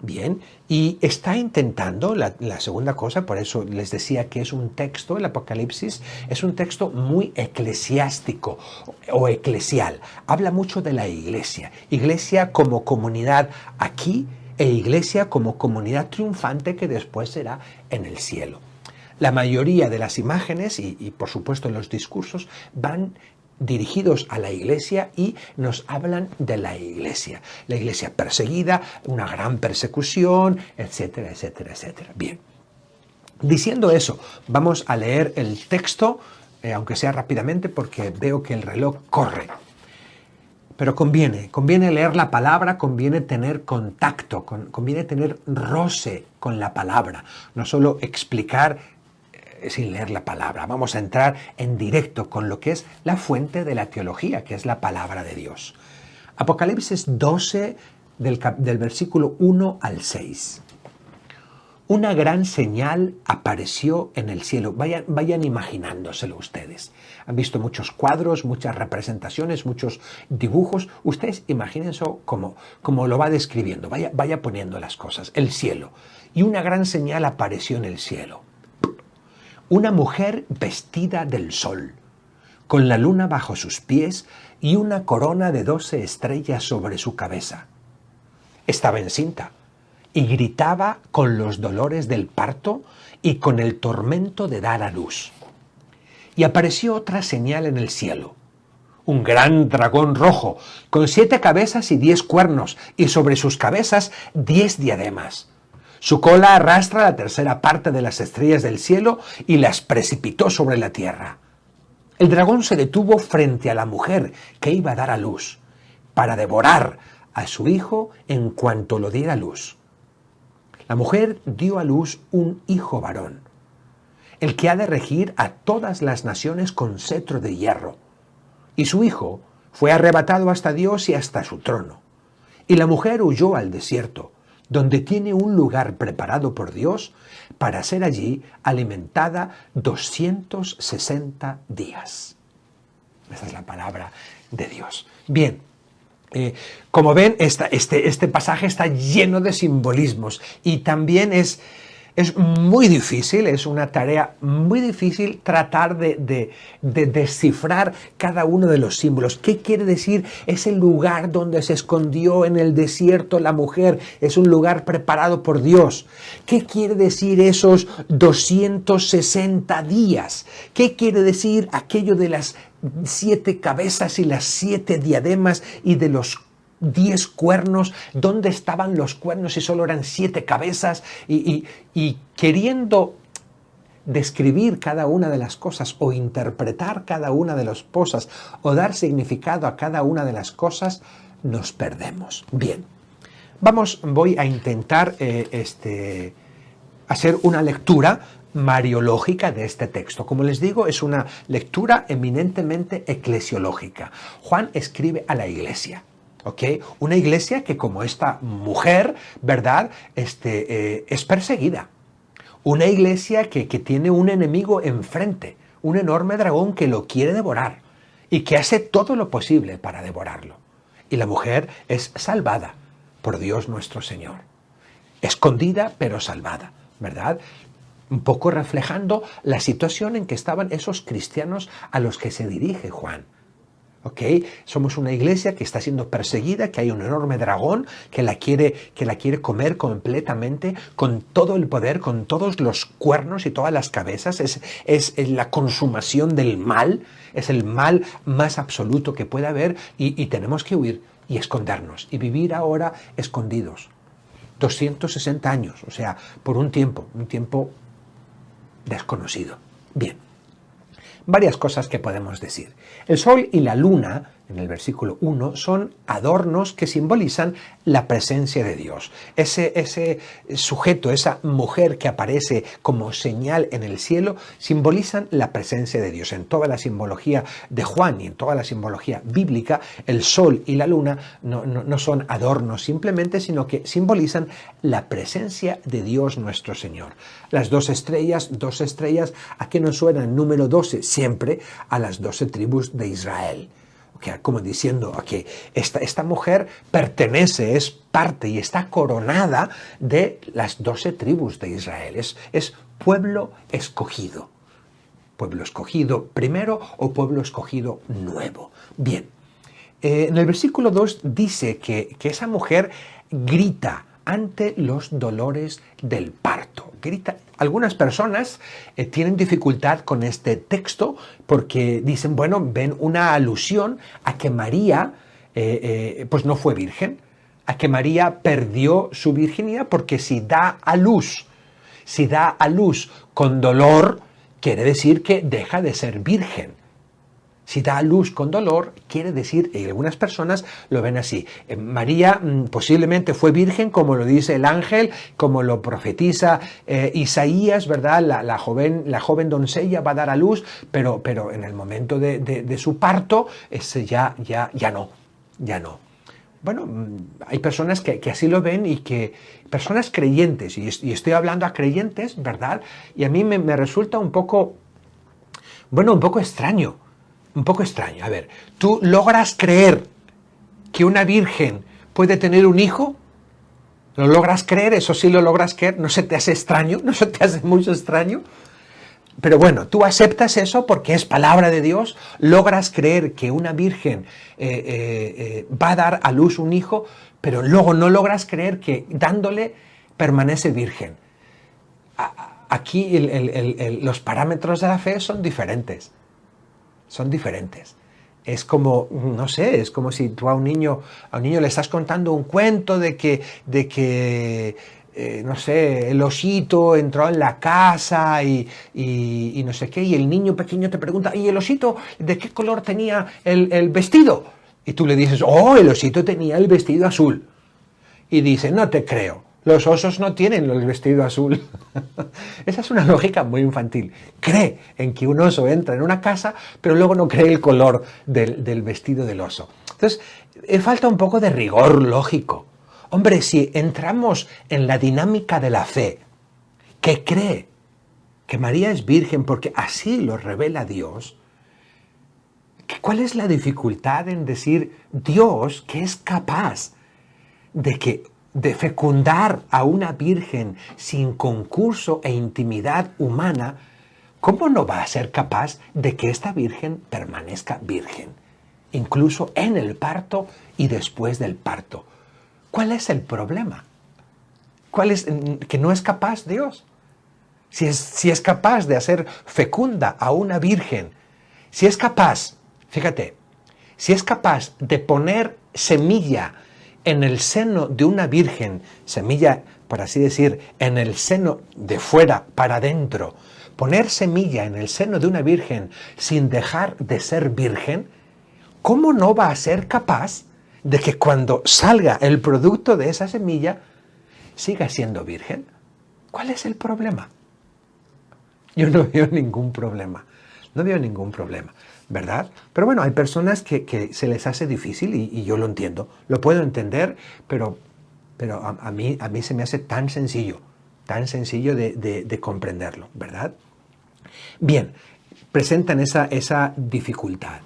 Speaker 1: Bien, y está intentando, la segunda cosa, por eso les decía que es un texto, el Apocalipsis, es un texto muy eclesiástico o eclesial. Habla mucho de la iglesia como comunidad aquí e iglesia como comunidad triunfante que después será en el cielo. La mayoría de las imágenes y por supuesto los discursos van dirigidos a la iglesia y nos hablan de la iglesia perseguida, una gran persecución, etcétera, etcétera, etcétera. Bien, diciendo eso, vamos a leer el texto, aunque sea rápidamente porque veo que el reloj corre. Pero conviene leer la palabra, conviene tener contacto, conviene tener roce con la palabra, no solo explicar sin leer la palabra. Vamos a entrar en directo con lo que es la fuente de la teología, que es la palabra de Dios. Apocalipsis 12, del versículo 1 al 6. Una gran señal apareció en el cielo. Vayan imaginándoselo ustedes. Han visto muchos cuadros, muchas representaciones, muchos dibujos. Ustedes imagínense como lo va describiendo. Vaya poniendo las cosas. El cielo. Y una gran señal apareció en el cielo. Una mujer vestida del sol, con la luna bajo sus pies y una corona de 12 estrellas sobre su cabeza. Estaba encinta y gritaba con los dolores del parto y con el tormento de dar a luz. Y apareció otra señal en el cielo. Un gran dragón rojo, con 7 cabezas y 10 cuernos, y sobre sus cabezas 10 diademas. Su cola arrastra la tercera parte de las estrellas del cielo y las precipitó sobre la tierra. El dragón se detuvo frente a la mujer que iba a dar a luz, para devorar a su hijo en cuanto lo diera a luz. La mujer dio a luz un hijo varón, el que ha de regir a todas las naciones con cetro de hierro. Y su hijo fue arrebatado hasta Dios y hasta su trono. Y la mujer huyó al desierto, donde tiene un lugar preparado por Dios para ser allí alimentada 260 días. Esa es la palabra de Dios. Bien, como ven, este pasaje está lleno de simbolismos y también es Es muy difícil, es una tarea muy difícil tratar de descifrar cada uno de los símbolos. ¿Qué quiere decir ese lugar donde se escondió en el desierto la mujer? Es un lugar preparado por Dios. ¿Qué quiere decir esos 260 días? ¿Qué quiere decir aquello de las 7 cabezas y las 7 diademas y de los 10 cuernos? ¿Dónde estaban los cuernos si solo eran 7 cabezas? Y queriendo describir cada una de las cosas o interpretar cada una de las cosas o dar significado a cada una de las cosas, nos perdemos. Bien, voy a intentar hacer una lectura mariológica de este texto. Como les digo, es una lectura eminentemente eclesiológica. Juan escribe a la iglesia. ¿Ok? Una iglesia que, como esta mujer, ¿verdad? Es perseguida. Una iglesia que tiene un enemigo enfrente, un enorme dragón que lo quiere devorar y que hace todo lo posible para devorarlo. Y la mujer es salvada por Dios nuestro Señor. Escondida, pero salvada, ¿verdad? Un poco reflejando la situación en que estaban esos cristianos a los que se dirige Juan. ¿Ok? Somos una iglesia que está siendo perseguida, que hay un enorme dragón que la quiere comer completamente, con todo el poder, con todos los cuernos y todas las cabezas. Es la consumación del mal, es el mal más absoluto que puede haber y tenemos que huir y escondernos y vivir ahora escondidos. 260 años, o sea, por un tiempo desconocido. Bien. Varias cosas que podemos decir. El sol y la luna, en el versículo 1, son adornos que simbolizan la presencia de Dios. Ese sujeto, esa mujer que aparece como señal en el cielo, simbolizan la presencia de Dios. En toda la simbología de Juan y en toda la simbología bíblica, el sol y la luna no son adornos simplemente, sino que simbolizan la presencia de Dios nuestro Señor. Las dos estrellas, ¿a qué nos suena el número 12? Siempre a las 12 tribus de Israel. Como diciendo que esta mujer pertenece, es parte y está coronada de las 12 tribus de Israel. Es pueblo escogido. Pueblo escogido primero o pueblo escogido nuevo. Bien, en el versículo 2 dice que esa mujer grita ante los dolores del parto. Grita. Algunas personas tienen dificultad con este texto porque dicen, bueno, ven una alusión a que María pues no fue virgen, a que María perdió su virginidad, porque si da a luz con dolor, quiere decir que deja de ser virgen. Si da a luz con dolor, quiere decir, y algunas personas lo ven así, María posiblemente fue virgen, como lo dice el ángel, como lo profetiza Isaías, ¿verdad? La joven doncella va a dar a luz, pero en el momento de su parto, ya no. Bueno, hay personas que así lo ven y que personas creyentes, y estoy hablando a creyentes, ¿verdad? Y a mí me resulta un poco extraño. Un poco extraño. A ver, ¿tú logras creer que una virgen puede tener un hijo? ¿Lo logras creer? ¿Eso sí lo logras creer? ¿No se te hace extraño? ¿No se te hace mucho extraño? Pero bueno, tú aceptas eso porque es palabra de Dios. ¿Logras creer que una virgen va a dar a luz un hijo? Pero luego no logras creer que dándole permanece virgen. Aquí los parámetros de la fe son diferentes. Es como, no sé, es como si tú a un niño le estás contando un cuento de que no sé, el osito entró en la casa y no sé qué, y el niño pequeño te pregunta, ¿y el osito de qué color tenía el vestido? Y tú le dices, el osito tenía el vestido azul. Y dice, no te creo. Los osos no tienen el vestido azul. Esa es una lógica muy infantil. Cree en que un oso entra en una casa, pero luego no cree el color del vestido del oso. Entonces, falta un poco de rigor lógico. Hombre, si entramos en la dinámica de la fe, que cree que María es virgen porque así lo revela Dios, ¿cuál es la dificultad en decir Dios que es capaz de que de fecundar a una virgen sin concurso e intimidad humana, ¿cómo no va a ser capaz de que esta virgen permanezca virgen, incluso en el parto y después del parto? ¿Cuál es el problema? ¿Cuál es que no es capaz Dios? Si es capaz de hacer fecunda a una virgen, si es capaz, fíjate, si es capaz de poner semilla en el seno de una virgen, semilla, por así decir, en el seno de fuera para adentro, poner semilla en el seno de una virgen sin dejar de ser virgen, ¿cómo no va a ser capaz de que cuando salga el producto de esa semilla siga siendo virgen? ¿Cuál es el problema? Yo no veo ningún problema. No veo ningún problema, ¿verdad? Pero bueno, hay personas que se les hace difícil y yo lo entiendo. Lo puedo entender, pero a mí se me hace tan sencillo de comprenderlo, ¿verdad? Bien, presentan esa dificultad.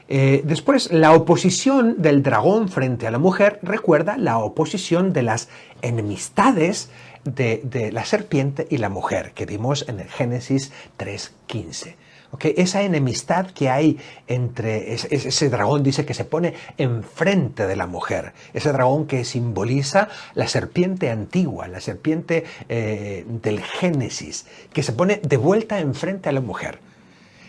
Speaker 1: Después, la oposición del dragón frente a la mujer recuerda la oposición de las enemistades de la serpiente y la mujer que vimos en el Génesis 3:15. ¿Okay? Esa enemistad que hay entre ese dragón, dice que se pone enfrente de la mujer, ese dragón que simboliza la serpiente antigua, la serpiente del Génesis, que se pone de vuelta enfrente a la mujer.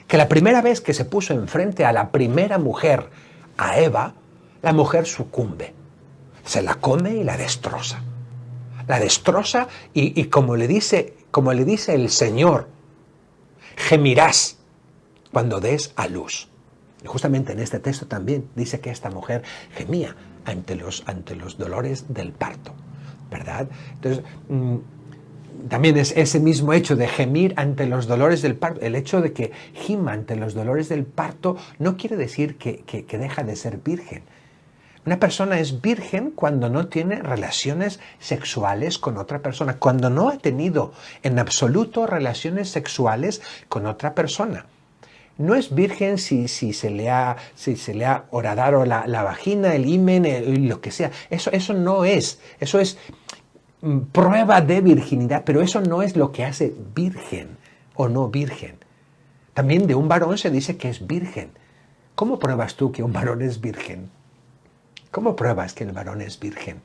Speaker 1: Que la primera vez que se puso enfrente a la primera mujer, a Eva, la mujer sucumbe, se la come y la destroza. La destroza y como le dice el Señor, gemirás cuando des a luz. Y justamente en este texto también dice que esta mujer gemía ante los dolores del parto, ¿verdad? Entonces, también es ese mismo hecho de gemir ante los dolores del parto. El hecho de que gima ante los dolores del parto no quiere decir que deja de ser virgen. Una persona es virgen cuando no tiene relaciones sexuales con otra persona, cuando no ha tenido en absoluto relaciones sexuales con otra persona. No es virgen si se le ha horadado la vagina, el himen, lo que sea. Eso no es. Eso es prueba de virginidad, pero eso no es lo que hace virgen o no virgen. También de un varón se dice que es virgen. ¿Cómo pruebas tú que un varón es virgen? ¿Cómo pruebas que el varón es virgen?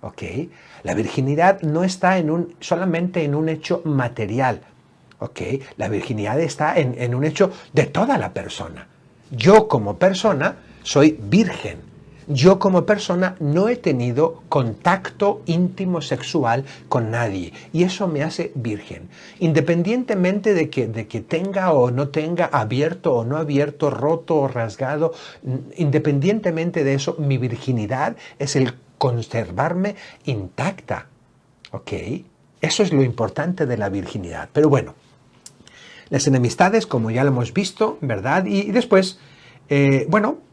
Speaker 1: ¿Ok? La virginidad no está solamente en un hecho material. ¿Ok? La virginidad está en un hecho de toda la persona. Yo como persona soy virgen. Yo como persona no he tenido contacto íntimo sexual con nadie y eso me hace virgen. Independientemente de que tenga o no tenga, abierto o no abierto, roto o rasgado, independientemente de eso, mi virginidad es el conservarme intacta. ¿Ok? Eso es lo importante de la virginidad. Pero bueno, las enemistades, como ya lo hemos visto, ¿verdad? Y después,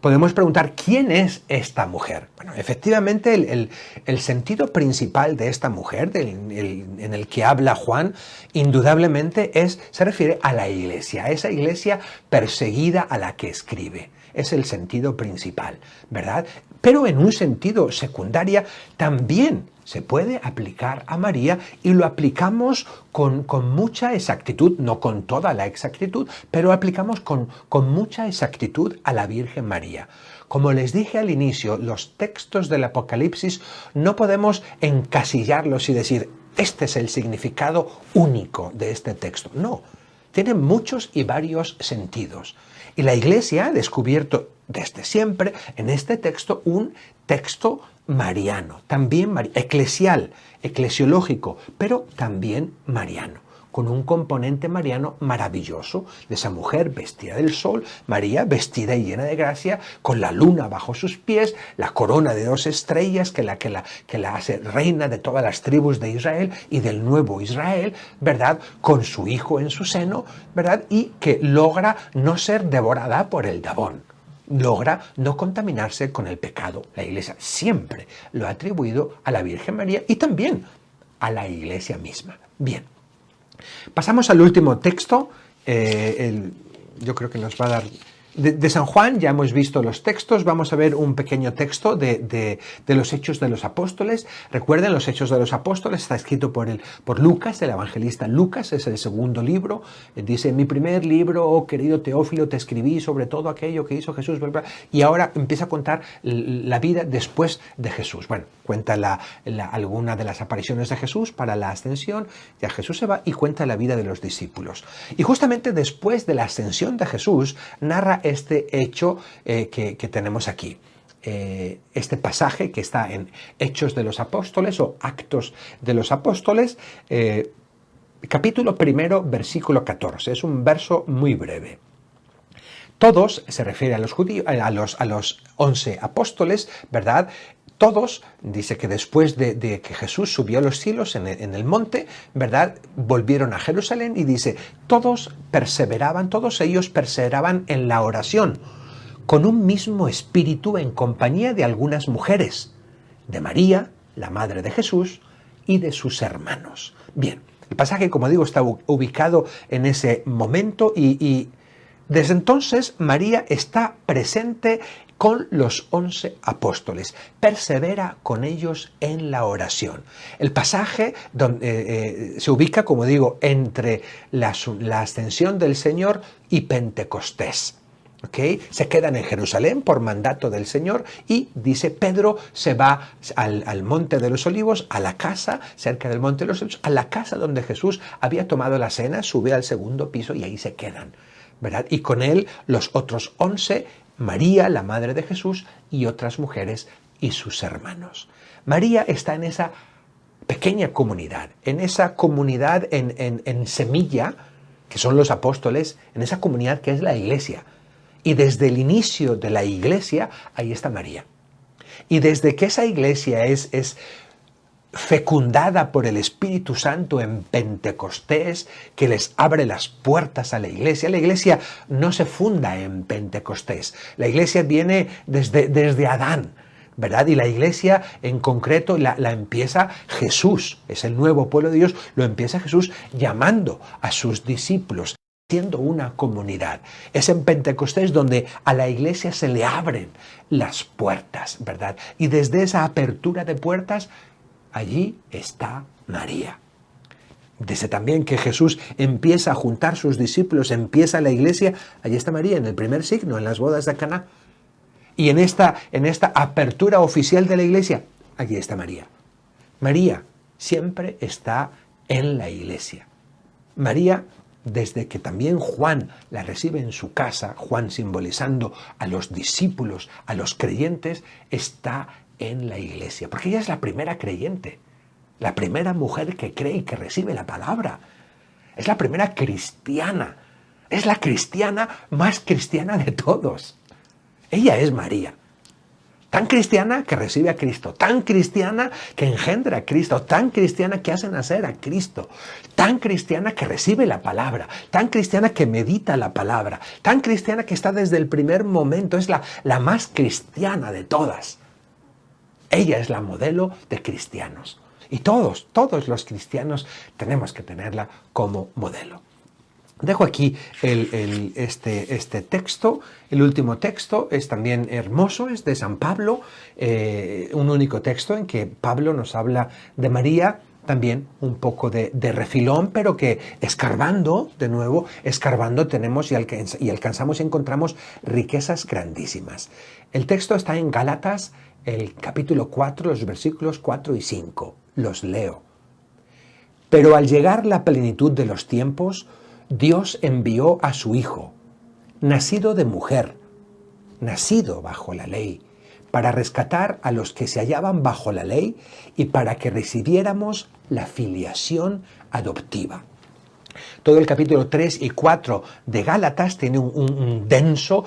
Speaker 1: podemos preguntar, ¿quién es esta mujer? Bueno, efectivamente, el sentido principal de esta mujer, en el que habla Juan, indudablemente se refiere a la iglesia, a esa iglesia perseguida a la que escribe. Es el sentido principal, ¿verdad? Pero en un sentido secundario también se puede aplicar a María y lo aplicamos con mucha exactitud, no con toda la exactitud, pero aplicamos con mucha exactitud a la Virgen María. Como les dije al inicio, los textos del Apocalipsis no podemos encasillarlos y decir, este es el significado único de este texto. No, tiene muchos y varios sentidos. Y la Iglesia ha descubierto desde siempre en este texto un texto mariano, también eclesial, eclesiológico, pero también mariano, con un componente mariano maravilloso, de esa mujer vestida del sol, María vestida y llena de gracia, con la luna bajo sus pies, la corona de 2 estrellas que la hace reina de todas las tribus de Israel y del nuevo Israel, ¿verdad? Con su hijo en su seno, ¿verdad? Y que logra no ser devorada por el Dabón. Logra no contaminarse con el pecado. La Iglesia siempre lo ha atribuido a la Virgen María y también a la Iglesia misma. Bien, pasamos al último texto. Yo creo que nos va a dar de San Juan ya hemos visto los textos, vamos a ver un pequeño texto de los Hechos de los Apóstoles. Recuerden, los Hechos de los Apóstoles está escrito por Lucas, el evangelista Lucas, es el segundo libro. Dice, en mi primer libro, oh querido Teófilo, te escribí sobre todo aquello que hizo Jesús, y ahora empieza a contar la vida después de Jesús. Bueno, cuenta alguna de las apariciones de Jesús para la ascensión, ya Jesús se va y cuenta la vida de los discípulos. Y justamente después de la ascensión de Jesús, narra este hecho que tenemos aquí. Este pasaje que está en Hechos de los Apóstoles o Actos de los Apóstoles, capítulo 1, versículo 14. Es un verso muy breve. Todos, se refiere a los judíos, a los 11 apóstoles, ¿verdad? Todos, dice que después de que Jesús subió a los cielos en el monte, ¿verdad? Volvieron a Jerusalén y dice, todos ellos perseveraban en la oración, con un mismo espíritu en compañía de algunas mujeres, de María, la madre de Jesús, y de sus hermanos. Bien, el pasaje, como digo, está ubicado en ese momento y desde entonces María está presente con los 11 apóstoles, persevera con ellos en la oración. El pasaje se ubica, como digo, entre la ascensión del Señor y Pentecostés. ¿Okay? Se quedan en Jerusalén por mandato del Señor y, dice, Pedro se va al Monte de los Olivos, a la casa, cerca del Monte de los Olivos, a la casa donde Jesús había tomado la cena, sube al segundo piso y ahí se quedan, ¿verdad? Y con él los otros 11, María, la madre de Jesús, y otras mujeres y sus hermanos. María está en esa pequeña comunidad, en esa comunidad en semilla, que son los apóstoles, en esa comunidad que es la iglesia. Y desde el inicio de la iglesia, ahí está María. Y desde que esa iglesia es fecundada por el Espíritu Santo en Pentecostés, que les abre las puertas a la iglesia no se funda en Pentecostés. La iglesia viene desde Adán, ¿verdad? Y la iglesia en concreto la empieza Jesús, es el nuevo pueblo de Dios, lo empieza Jesús llamando a sus discípulos, siendo una comunidad. Es en Pentecostés donde a la iglesia se le abren las puertas, ¿verdad? Y desde esa apertura de puertas, allí está María. Desde también que Jesús empieza a juntar sus discípulos, empieza la iglesia, allí está María en el primer signo, en las bodas de Caná. Y en esta apertura oficial de la iglesia, allí está María. María siempre está en la iglesia. María, desde que también Juan la recibe en su casa, Juan simbolizando a los discípulos, a los creyentes, está en la iglesia, porque ella es la primera creyente, la primera mujer que cree y que recibe la palabra. Es la primera cristiana, es la cristiana más cristiana de todos. Ella es María. Tan cristiana que recibe a Cristo, tan cristiana que engendra a Cristo, tan cristiana que hace nacer a Cristo, tan cristiana que recibe la palabra, tan cristiana que medita la palabra, tan cristiana que está desde el primer momento, es la más cristiana de todas. Ella es la modelo de cristianos. Y todos los cristianos tenemos que tenerla como modelo. Dejo aquí este texto. El último texto es también hermoso, es de San Pablo, un único texto en que Pablo nos habla de María, también un poco de refilón, pero que escarbando tenemos y alcanzamos y encontramos riquezas grandísimas. El texto está en Gálatas, el capítulo 4, los versículos 4 y 5. Los leo. Pero al llegar la plenitud de los tiempos, Dios envió a su Hijo, nacido de mujer, nacido bajo la ley, para rescatar a los que se hallaban bajo la ley y para que recibiéramos la filiación adoptiva. Todo el capítulo 3 y 4 de Gálatas tiene un denso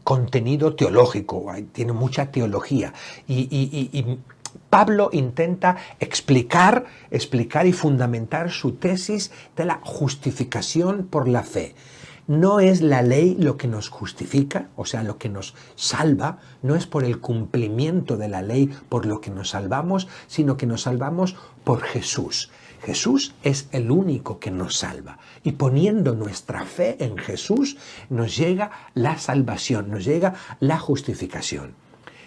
Speaker 1: contenido teológico, tiene mucha teología y Pablo intenta explicar y fundamentar su tesis de la justificación por la fe. No es la ley lo que nos justifica, o sea, lo que nos salva, no es por el cumplimiento de la ley por lo que nos salvamos, sino que nos salvamos por Jesús. Jesús es el único que nos salva. Y poniendo nuestra fe en Jesús, nos llega la salvación, nos llega la justificación.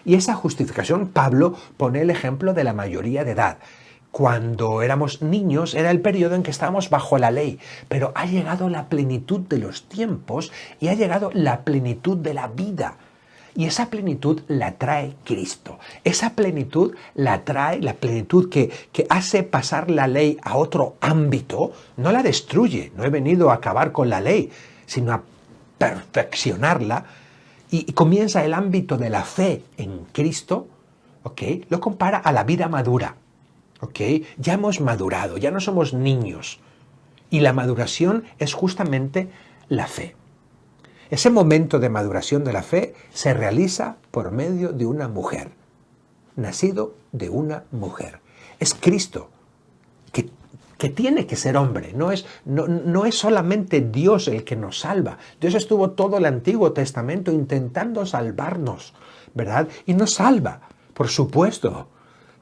Speaker 1: Y esa justificación, Pablo pone el ejemplo de la mayoría de edad. Cuando éramos niños era el periodo en que estábamos bajo la ley, pero ha llegado la plenitud de los tiempos y ha llegado la plenitud de la vida. Y esa plenitud la trae Cristo. Esa plenitud la trae, la plenitud que hace pasar la ley a otro ámbito, no la destruye. No he venido a acabar con la ley, sino a perfeccionarla. Y comienza el ámbito de la fe en Cristo, ¿ok? Lo compara a la vida madura, ¿ok? Ya hemos madurado, ya no somos niños. Y la maduración es justamente la fe. Ese momento de maduración de la fe se realiza por medio de una mujer, nacido de una mujer. Es Cristo, que tiene que ser hombre, no es solamente Dios el que nos salva. Dios estuvo todo el Antiguo Testamento intentando salvarnos, ¿verdad? Y nos salva, por supuesto,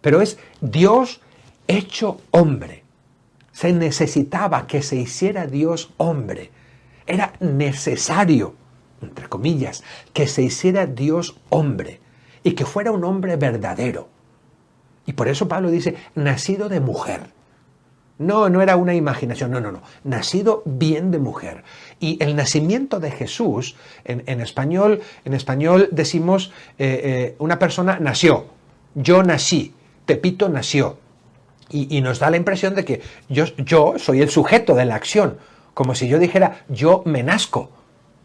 Speaker 1: pero es Dios hecho hombre. Se necesitaba que se hiciera Dios hombre. Era necesario, entre comillas, que se hiciera Dios hombre y que fuera un hombre verdadero. Y por eso Pablo dice, nacido de mujer. No era una imaginación, no. Nacido bien de mujer. Y el nacimiento de Jesús, en español decimos, una persona nació, yo nací, Pepito nació. Y nos da la impresión de que yo soy el sujeto de la acción. Como si yo dijera, yo me nazco,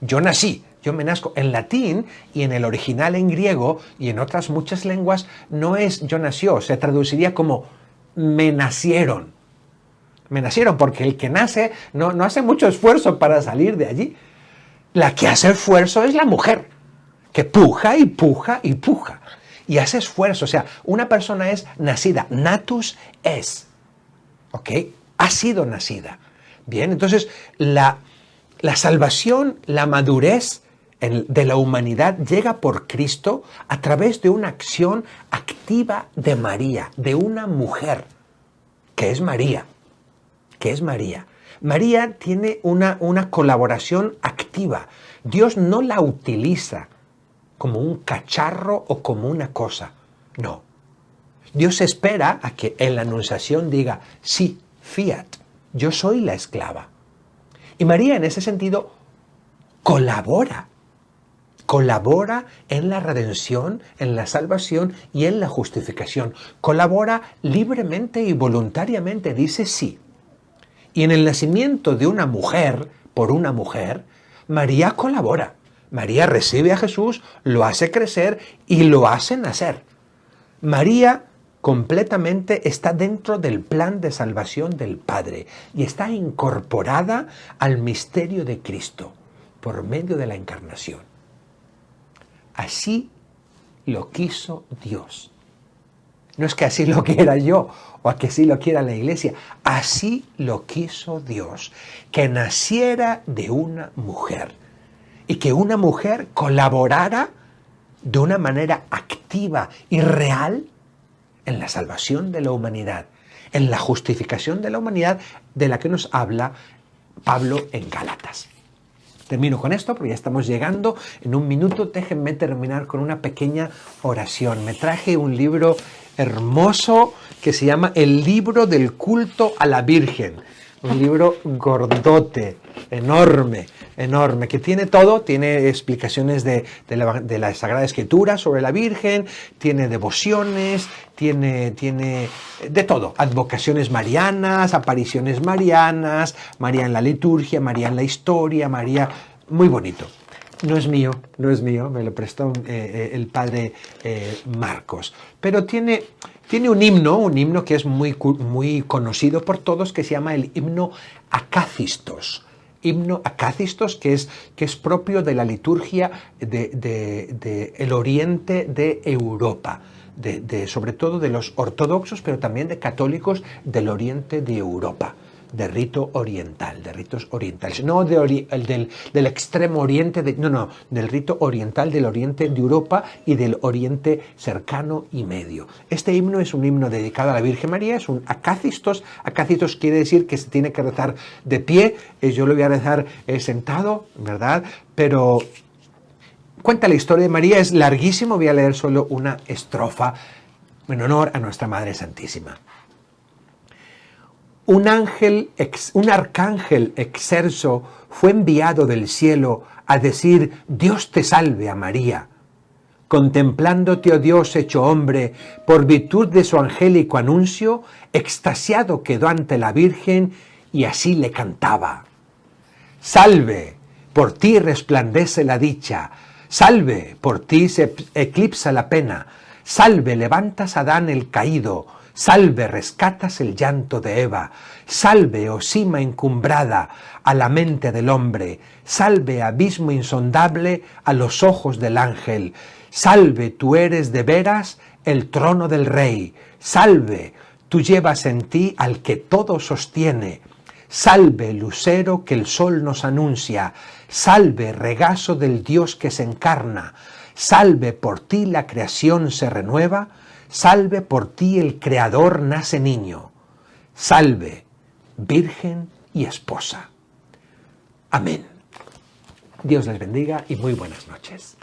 Speaker 1: yo nací, yo me nazco. En latín y en el original en griego y en otras muchas lenguas no es yo nació, se traduciría como me nacieron. Me nacieron porque el que nace no hace mucho esfuerzo para salir de allí. La que hace esfuerzo es la mujer, que puja y puja y puja. Y hace esfuerzo, o sea, una persona es nacida, natus es, ¿ok? Ha sido nacida. Bien, entonces la salvación, la madurez de la humanidad llega por Cristo a través de una acción activa de María, de una mujer, que es María. María tiene una colaboración activa. Dios no la utiliza como un cacharro o como una cosa. No. Dios espera a que en la anunciación diga, sí, fiat. Yo soy la esclava. Y María en ese sentido colabora en la redención, en la salvación y en la justificación. Colabora libremente y voluntariamente, dice sí. Y en el nacimiento de una mujer, por una mujer, María colabora. María recibe a Jesús, lo hace crecer y lo hace nacer. María completamente está dentro del plan de salvación del Padre y está incorporada al misterio de Cristo por medio de la encarnación. Así lo quiso Dios. No es que así lo quiera yo o que así lo quiera la iglesia. Así lo quiso Dios, que naciera de una mujer y que una mujer colaborara de una manera activa y real en la salvación de la humanidad, en la justificación de la humanidad de la que nos habla Pablo en Gálatas. Termino con esto porque ya estamos llegando en un minuto. Déjenme terminar con una pequeña oración. Me traje un libro hermoso que se llama El libro del culto a la Virgen. Un libro gordote, enorme, que tiene todo, tiene explicaciones de la Sagrada Escritura sobre la Virgen, tiene devociones, tiene de todo, advocaciones marianas, apariciones marianas, María en la liturgia, María en la historia, María, muy bonito. No es mío, me lo prestó el padre Marcos, pero tiene un himno que es muy conocido por todos, que se llama el himno Acacistos. Himno Acacistos, que es propio de la liturgia del oriente de Europa, sobre todo de los ortodoxos, pero también de católicos del oriente de Europa. de rito oriental, de ritos orientales, no del extremo oriente, no, del rito oriental, del oriente de Europa y del oriente cercano y medio. Este himno es un himno dedicado a la Virgen María, es un acacistos. Acacistos quiere decir que se tiene que rezar de pie, yo lo voy a rezar sentado, ¿verdad? Pero cuenta la historia de María, es larguísimo, voy a leer solo una estrofa en honor a nuestra Madre Santísima. Un arcángel excelso fue enviado del cielo a decir: Dios te salve a María. Contemplándote, oh Dios hecho hombre, por virtud de su angélico anuncio, extasiado quedó ante la Virgen y así le cantaba: Salve, por ti resplandece la dicha, salve, por ti se eclipsa la pena, salve, levantas a Adán el caído, salve, rescatas el llanto de Eva, salve, oh cima encumbrada a la mente del hombre, salve, abismo insondable a los ojos del ángel, salve, tú eres de veras el trono del rey, salve, tú llevas en ti al que todo sostiene, salve, lucero que el sol nos anuncia, salve, regazo del Dios que se encarna, salve, por ti la creación se renueva, salve, por ti el Creador nace niño, salve, Virgen y Esposa. Amén. Dios les bendiga y muy buenas noches.